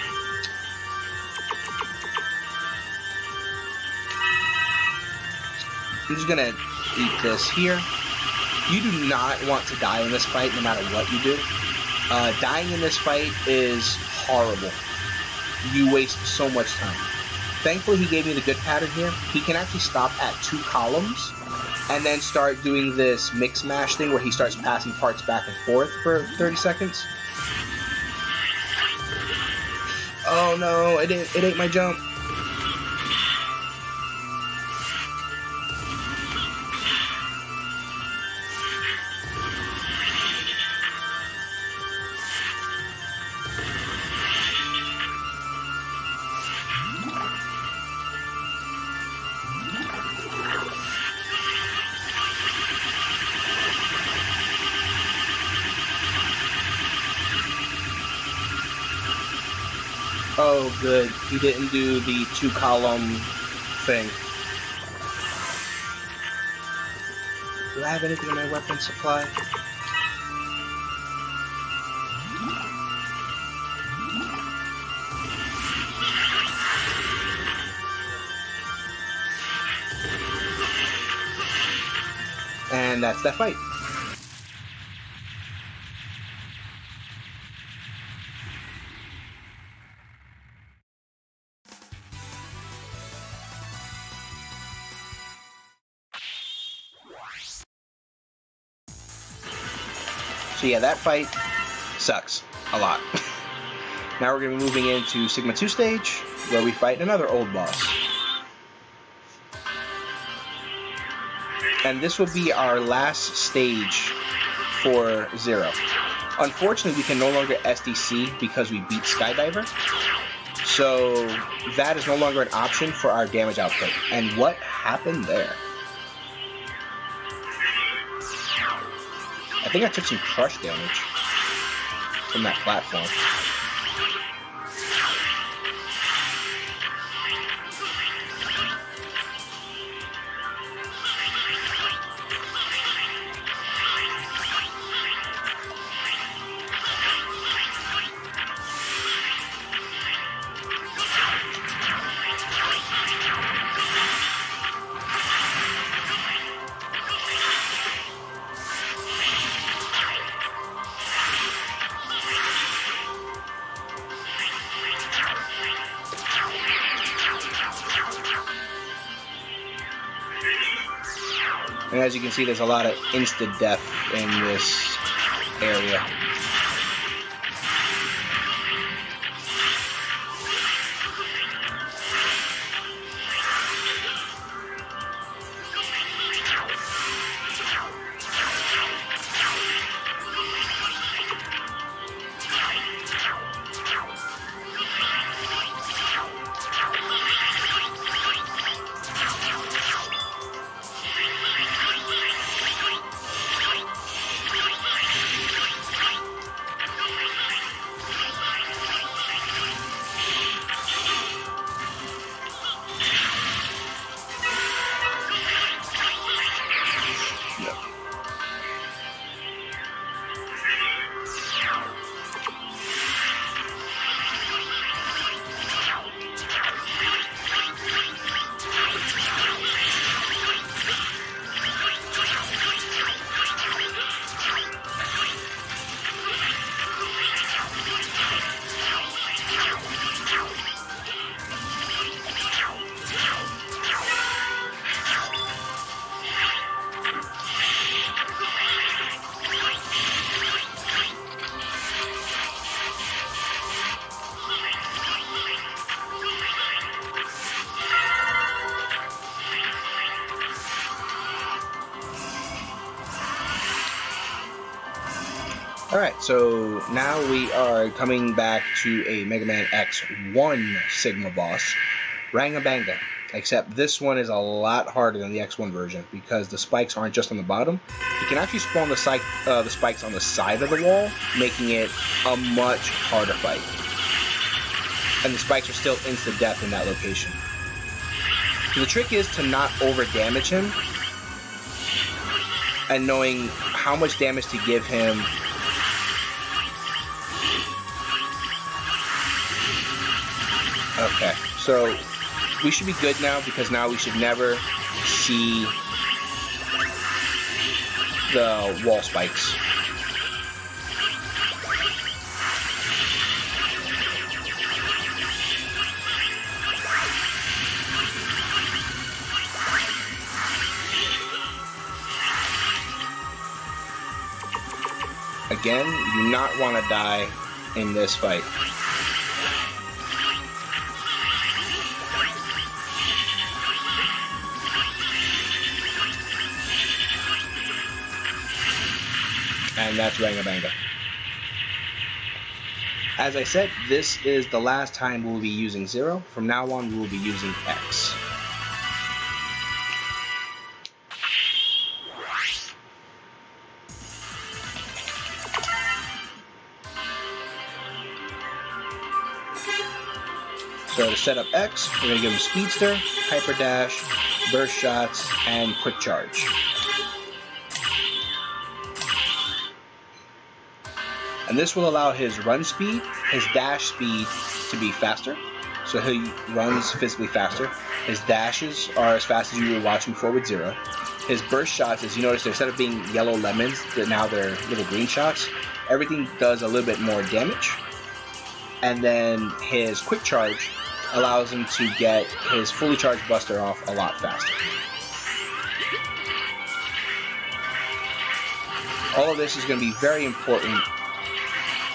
I'm just gonna eat this here. You do not want to die in this fight, no matter what you do. Dying in this fight is horrible. You waste so much time. Thankfully, he gave me the good pattern here. He can actually stop at 2 columns, and then start doing this mix mash thing where he starts passing parts back and forth for 30 seconds. Oh no, it ate my jump. Oh, good. He didn't do the 2-column thing. Do I have anything in my weapon supply? And that's that fight. So yeah, that fight sucks a lot. Now we're going to be moving into Sigma 2 stage, where we fight another old boss. And this will be our last stage for Zero. Unfortunately, we can no longer SDC because we beat Skydiver. So that is no longer an option for our damage output. And what happened there? I think I took some crush damage from that platform. And as you can see, there's a lot of insta-death in this area. Alright, so now we are coming back to a Mega Man X1 Sigma boss, Rangabanga, except this one is a lot harder than the X1 version because the spikes aren't just on the bottom. You can actually spawn the spikes on the side of the wall, making it a much harder fight. And the spikes are still insta-death in that location. So the trick is to not over-damage him, and knowing how much damage to give him. Okay, so we should be good now because now we should never see the wall spikes. Again, you do not want to die in this fight. And that's Rangabanga. As I said, this is the last time we'll be using 0. From now on, we will be using X. So to set up X, we're going to give him Speedster, Hyper Dash, Burst Shots, and Quick Charge. And this will allow his run speed, his dash speed to be faster. So he runs physically faster. His dashes are as fast as you were watching before with 0. His burst shots, as you notice, instead of being yellow lemons, now they're little green shots. Everything does a little bit more damage. And then his quick charge allows him to get his fully charged buster off a lot faster. All of this is going to be very important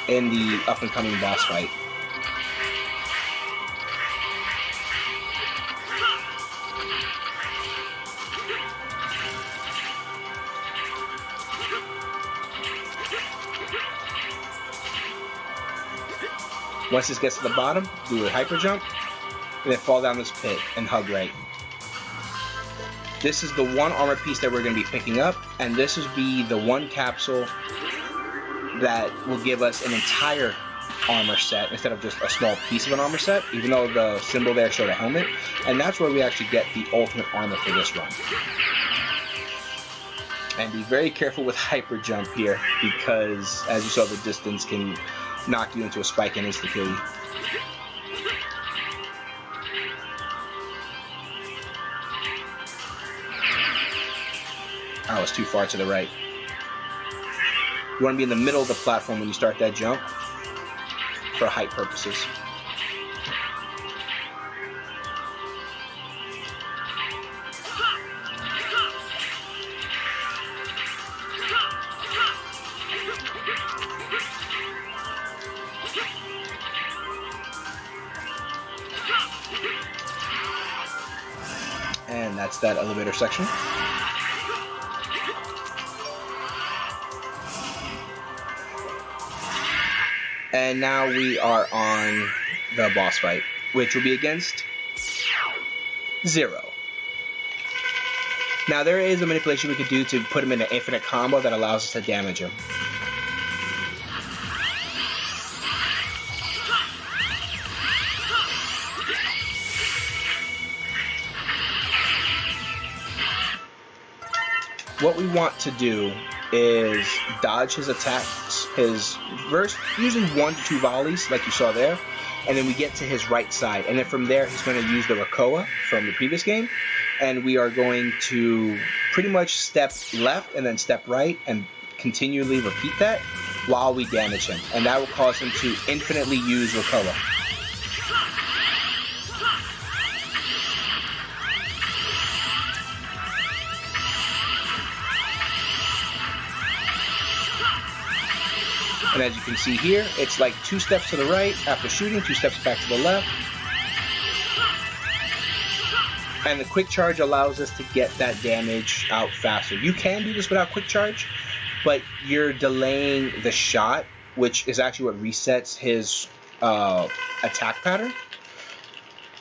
in the up-and-coming boss fight. Once this gets to the bottom, do a hyper jump, and then fall down this pit and hug right. This is the one armor piece that we're going to be picking up, and this will be the one capsule that will give us an entire armor set instead of just a small piece of an armor set, even though the symbol there showed a helmet. And that's where we actually get the ultimate armor for this run. And be very careful with hyper jump here, because as you saw, the distance can knock you into a spike and insta-kill you. I was too far to the right. You want to be in the middle of the platform when you start that jump for height purposes. that's that elevator section. And now we are on the boss fight, which will be against Zero. Now there is a manipulation we could do to put him in an infinite combo that allows us to damage him. What we want to do is dodge his attacks, his verse, using 1 to 2 volleys like you saw there, and then we get to his right side, and then from there he's going to use the Rakoa from the previous game, and we are going to pretty much step left and then step right and continually repeat that while we damage him, and that will cause him to infinitely use Rakoa. And as you can see here, it's like 2 steps to the right after shooting, 2 steps back to the left. And the quick charge allows us to get that damage out faster. You can do this without quick charge, but you're delaying the shot, which is actually what resets his attack pattern,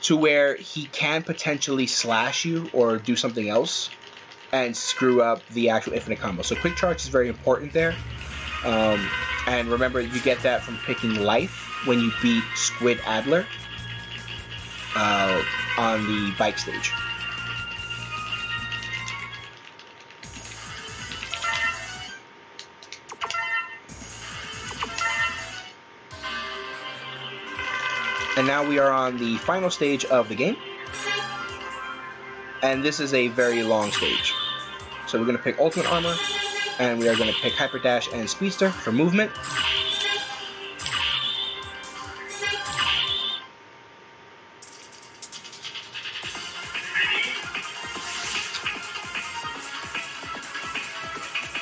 to where he can potentially slash you or do something else and screw up the actual infinite combo. So quick charge is very important there. And remember, you get that from picking life when you beat Squid Adler on the bike stage. And now we are on the final stage of the game. And this is a very long stage. So we're going to pick Ultimate Armor, and we are going to pick Hyper Dash and Speedster for movement.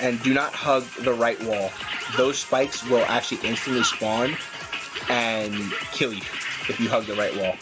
And do not hug the right wall. Those spikes will actually instantly spawn and kill you if you hug the right wall.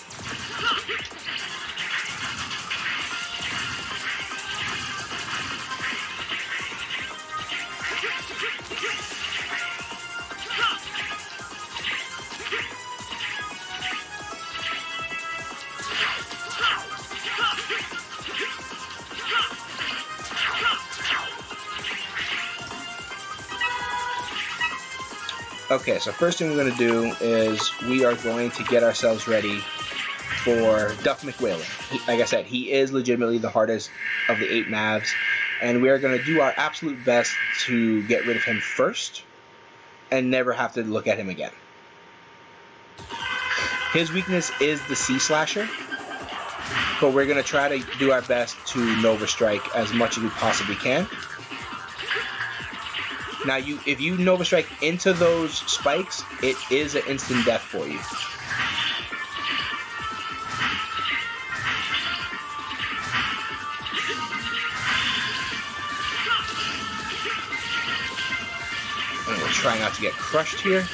Okay, so first thing we're going to do is we are going to get ourselves ready for Duff McWhalen. Like I said, he is legitimately the hardest of the 8 Mavs, and we are going to do our absolute best to get rid of him first and never have to look at him again. His weakness is the C Slasher, but we're going to try to do our best to Nova Strike as much as we possibly can. Now, if you Nova Strike into those spikes, it is an instant death for you. And we'll try not to get crushed here.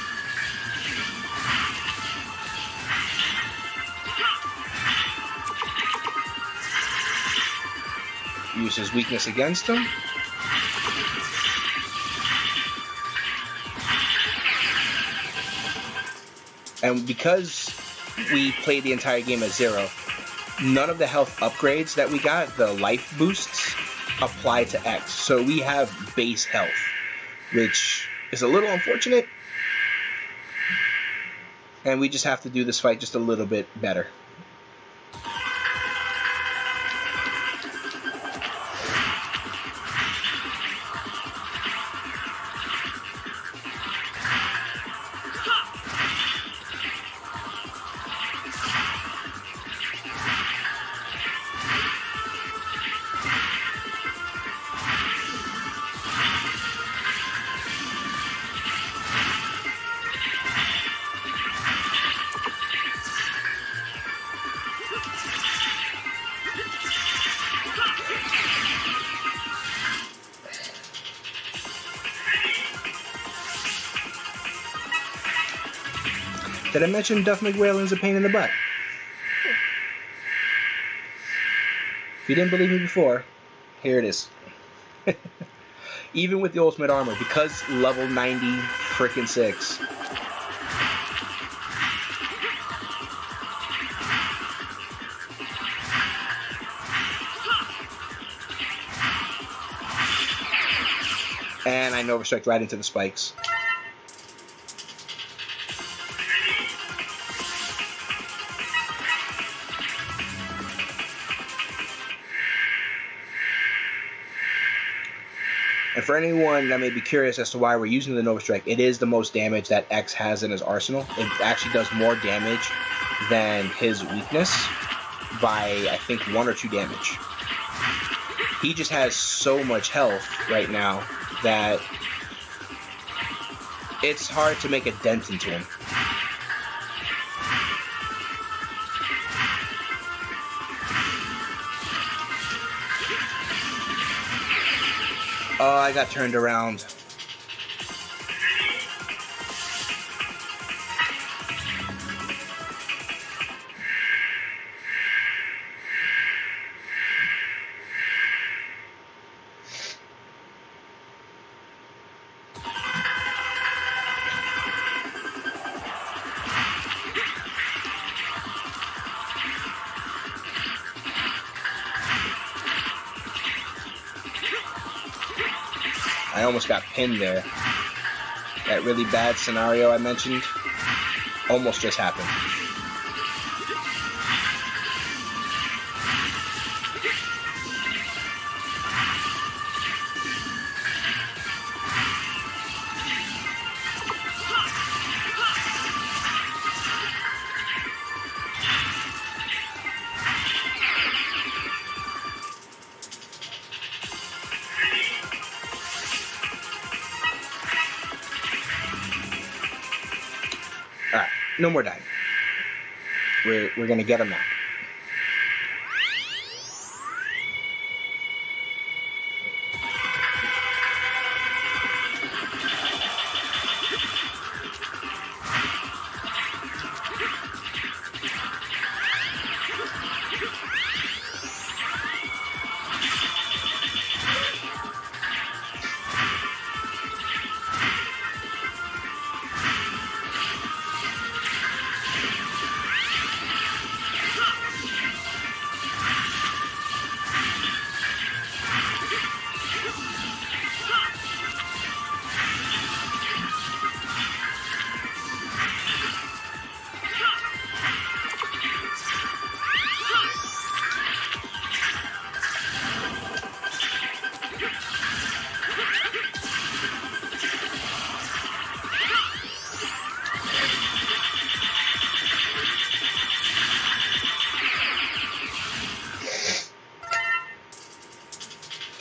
Use his weakness against him. And because we played the entire game at 0, none of the health upgrades that we got, the life boosts, apply to X. So we have base health, which is a little unfortunate. And we just have to do this fight just a little bit better. Did I mention Duff McWhalen's a pain in the butt? If you didn't believe me before, here it is. Even with the ultimate armor, because level 90 freaking 6. And I Nova Strike right into the spikes. And for anyone that may be curious as to why we're using the Nova Strike, it is the most damage that X has in his arsenal. It actually does more damage than his weakness by, I think, 1 or 2 damage. He just has so much health right now that it's hard to make a dent into him. Oh, I got turned around. I almost got pinned there. That really bad scenario I mentioned almost just happened. Alright, no more dying. We're gonna get him now.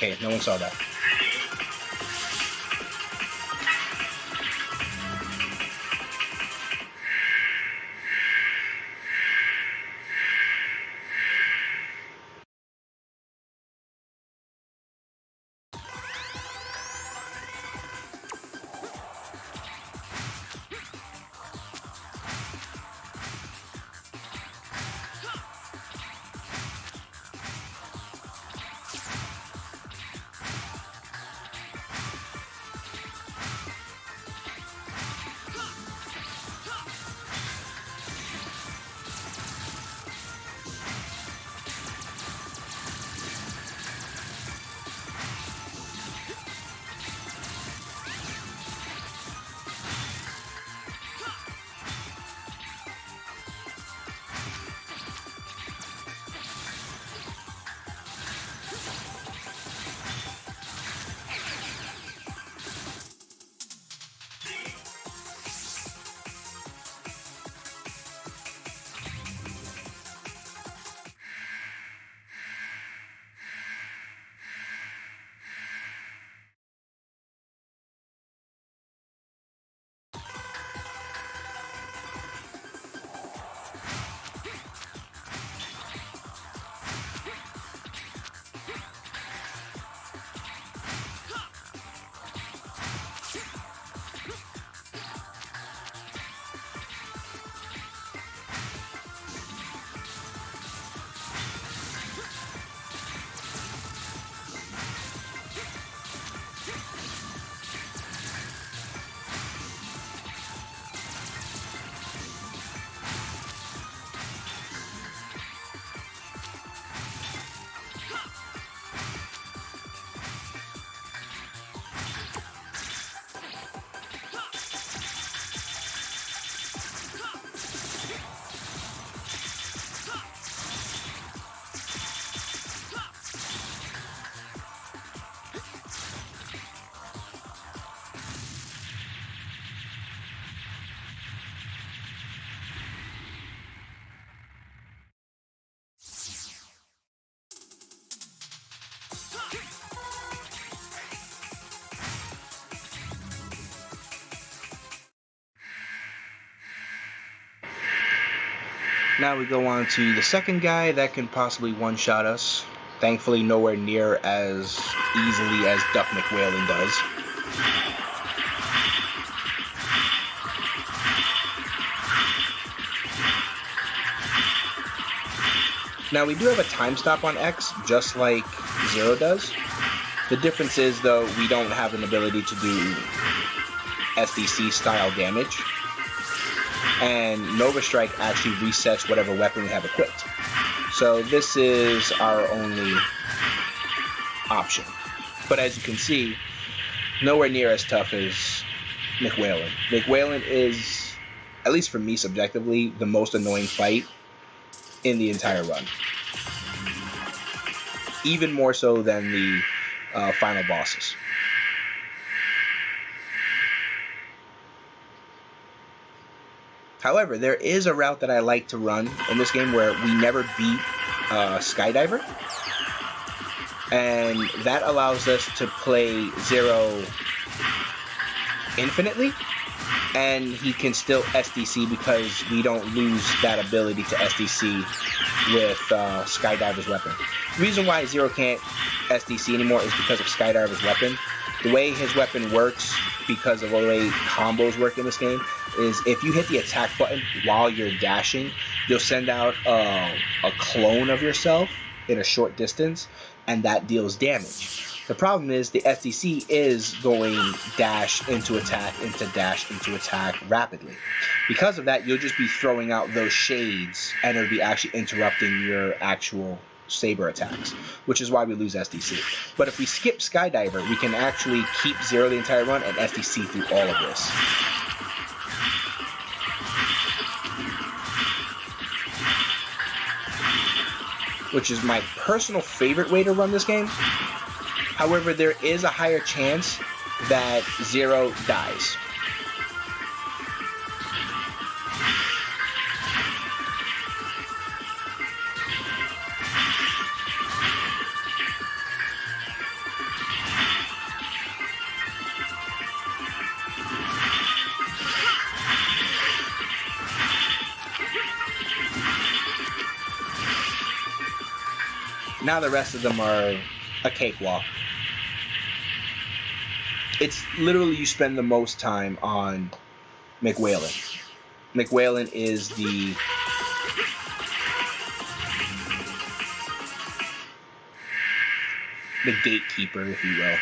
Okay, no one saw that. Now we go on to the second guy that can possibly one-shot us. Thankfully, nowhere near as easily as Duck McWhalen does. Now we do have a time stop on X, just like Zero does. The difference is, though, we don't have an ability to do SDC style damage. And Nova Strike actually resets whatever weapon we have equipped. So this is our only option. But as you can see, nowhere near as tough as McWhalen. McWhalen is, at least for me subjectively, the most annoying fight in the entire run. Even more so than the final bosses. However, there is a route that I like to run in this game where we never beat Skydiver. And that allows us to play Zero infinitely. And he can still SDC because we don't lose that ability to SDC with Skydiver's weapon. The reason why Zero can't SDC anymore is because of Skydiver's weapon. The way his weapon works, because of the way combos work in this game, is if you hit the attack button while you're dashing, you'll send out a clone of yourself in a short distance, and that deals damage. The problem is the SDC is going dash into attack rapidly. Because of that, you'll just be throwing out those shades, and it'll be actually interrupting your actual saber attacks, which is why we lose SDC. But if we skip Skydiver, we can actually keep Zero the entire run and SDC through all of this. Which is my personal favorite way to run this game. However, there is a higher chance that Zero dies. Now the rest of them are a cakewalk. It's literally you spend the most time on McWhalen. McWhalen is the gatekeeper, if you will.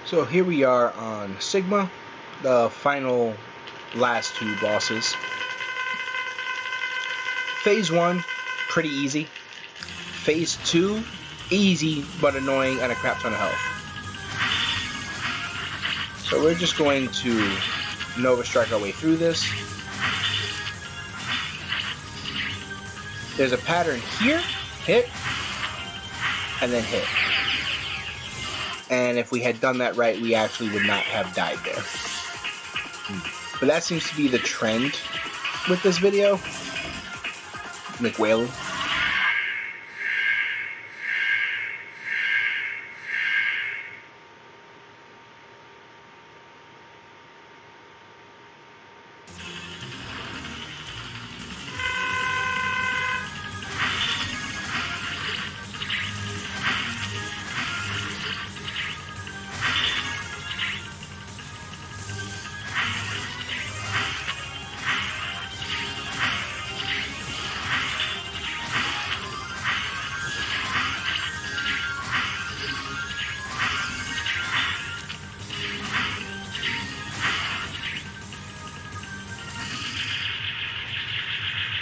So here we are on Sigma, the final last two bosses. Phase 1, pretty easy. Phase 2, easy but annoying and a crap ton of health. So we're just going to Nova Strike our way through this. There's a pattern here, hit, and then hit. And if we had done that right, we actually would not have died there. But that seems to be the trend with this video. McWhalen.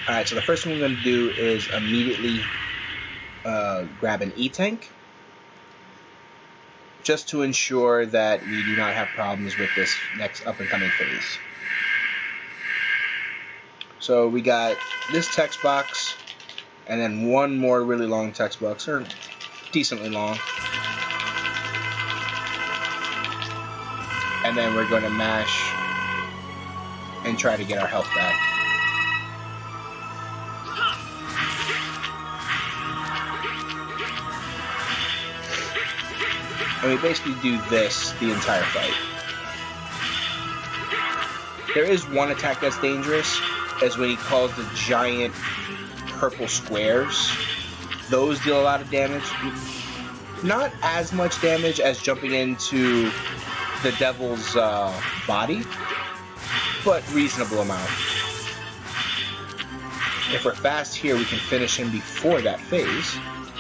Alright, so the first thing we're going to do is immediately grab an E-Tank, just to ensure that we do not have problems with this next up-and-coming phase. So we got this text box, and then one more really long text box, or decently long. And then we're going to mash and try to get our health back. And we basically do this the entire fight. There is one attack that's dangerous, as when he calls the giant purple squares. Those deal a lot of damage. Not as much damage as jumping into the devil's body, but reasonable amount. If we're fast here, we can finish him before that phase,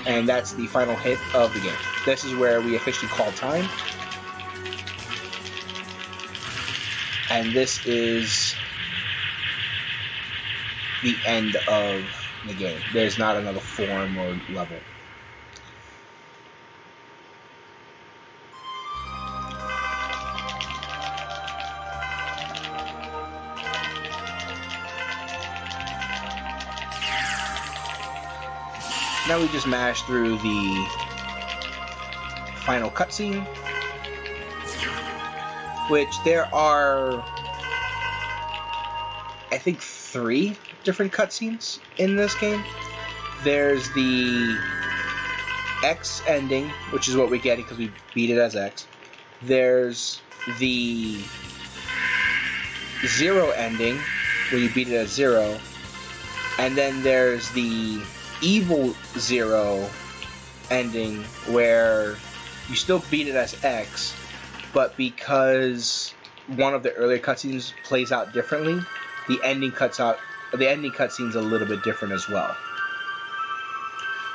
and that's the final hit of the game. This is where we officially call time. And this is the end of the game. There's not another form or level. Now we just mash through the final cutscene, which there are, I think, 3 different cutscenes in this game. There's the X ending, which is what we're getting because we beat it as X. There's the 0 ending, where you beat it as 0. And then there's the Evil 0 ending, where you still beat it as X, but because one of the earlier cutscenes plays out differently, the ending cutscene's a little bit different as well.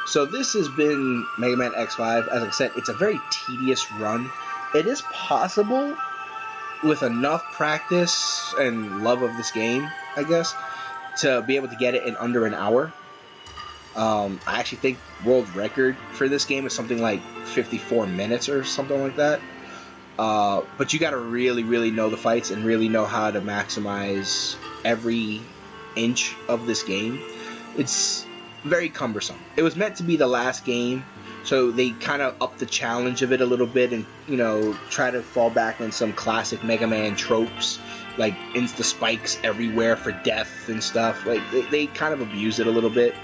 So this has been Mega Man X5. As I said, it's a very tedious run. It is possible, with enough practice and love of this game, I guess, to be able to get it in under an hour. I actually think world record for this game is something like 54 minutes or something like that. But you gotta really, really know the fights and really know how to maximize every inch of this game. It's very cumbersome. It was meant to be the last game, so they kind of upped the challenge of it a little bit and, you know, try to fall back on some classic Mega Man tropes, like Insta spikes everywhere for death and stuff. Like, they kind of abuse it a little bit.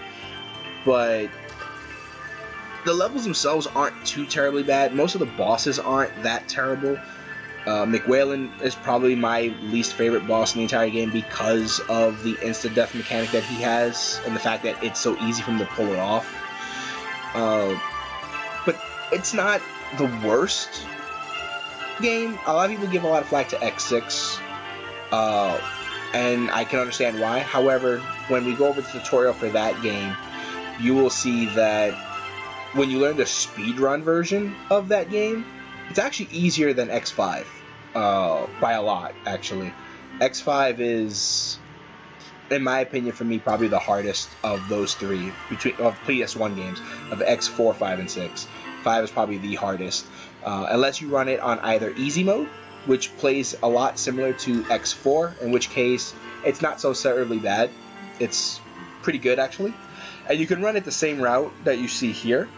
But the levels themselves aren't too terribly bad. Most of the bosses aren't that terrible. McWhalen is probably my least favorite boss in the entire game because of the insta-death mechanic that he has and the fact that it's so easy for him to pull it off. But it's not the worst game. A lot of people give a lot of flack to X6, and I can understand why. However, when we go over the tutorial for that game, you will see that when you learn the speedrun version of that game, It's actually easier than X5 by a lot, actually. X5 is, in my opinion, for me, probably the hardest of those three of PS1 games, of X4, 5, and 6. 5 is probably the hardest, unless you run it on either easy mode, which plays a lot similar to X4, in which case it's not so terribly bad. It's pretty good, actually. And you can run it the same route that you see here,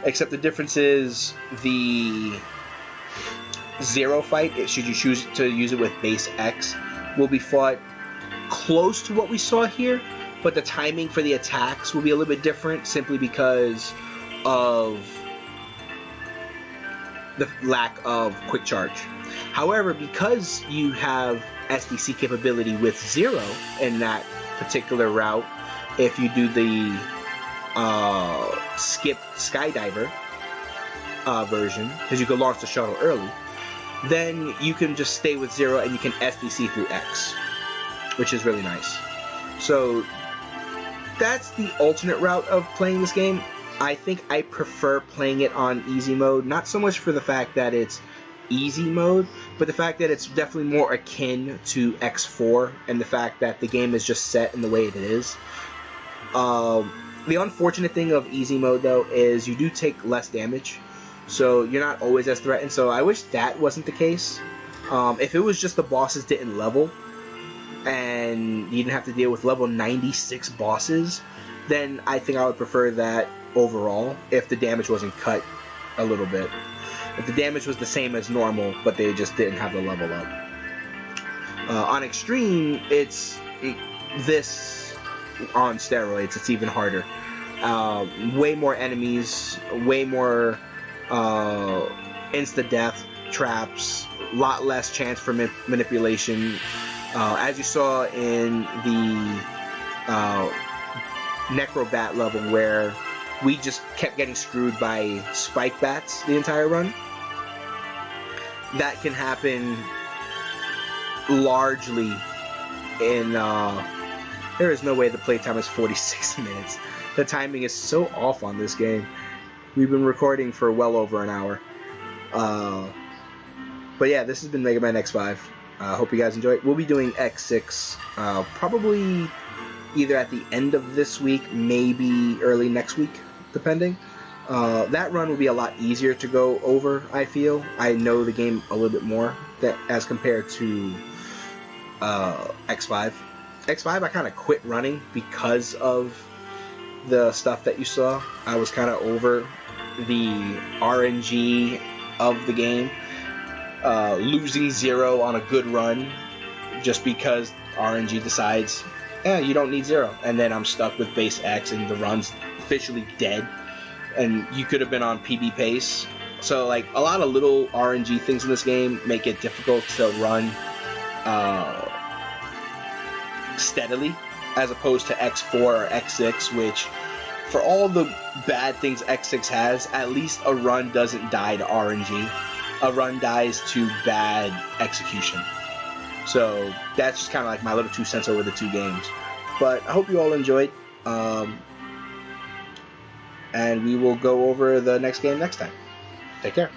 except the difference is the zero fight, should you choose to use it with base X, will be fought close to what we saw here, but the timing for the attacks will be a little bit different simply because of the lack of quick charge. However, because you have SDC capability with zero in that particular route, if you do the skip skydiver version, because you can launch the shuttle early, then you can just stay with zero and you can SDC through X, which is really nice. So that's the alternate route of playing this game. I think I prefer playing it on easy mode, not so much for the fact that it's easy mode, but the fact that it's definitely more akin to X4 and the fact that the game is just set in the way it is. The unfortunate thing of easy mode, though, is you do take less damage, so you're not always as threatened. So I wish that wasn't the case. If it was just the bosses didn't level and you didn't have to deal with level 96 bosses, then I think I would prefer that overall if the damage wasn't cut a little bit. If the damage was the same as normal, but they just didn't have the level up. On Extreme, it's this on steroids. It's even harder. Way more enemies, way more insta-death traps, a lot less chance for manipulation. As you saw in the Necrobat level, where we just kept getting screwed by spike bats the entire run. That can happen largely in... there is no way the playtime is 46 minutes. The timing is so off on this game. We've been recording for well over an hour. But yeah, this has been Mega Man X5. Hope you guys enjoy it. We'll be doing X6 probably either at the end of this week, maybe early next week, depending. That run will be a lot easier to go over, I feel. I know the game a little bit more as compared to X5. X5 I kind of quit running because of the stuff that you saw. I was kind of over the RNG of the game. Losing zero on a good run just because RNG decides, you don't need zero. And then I'm stuck with base X and the run's officially dead. And you could have been on PB pace. So like a lot of little RNG things in this game make it difficult to run steadily, as opposed to X4 or X6, which for all the bad things X6 has, at least a run doesn't die to RNG. A run dies to bad execution. So that's just kind of like my little 2 cents over the two games. But I hope you all enjoyed. And we will go over the next game next time. Take care.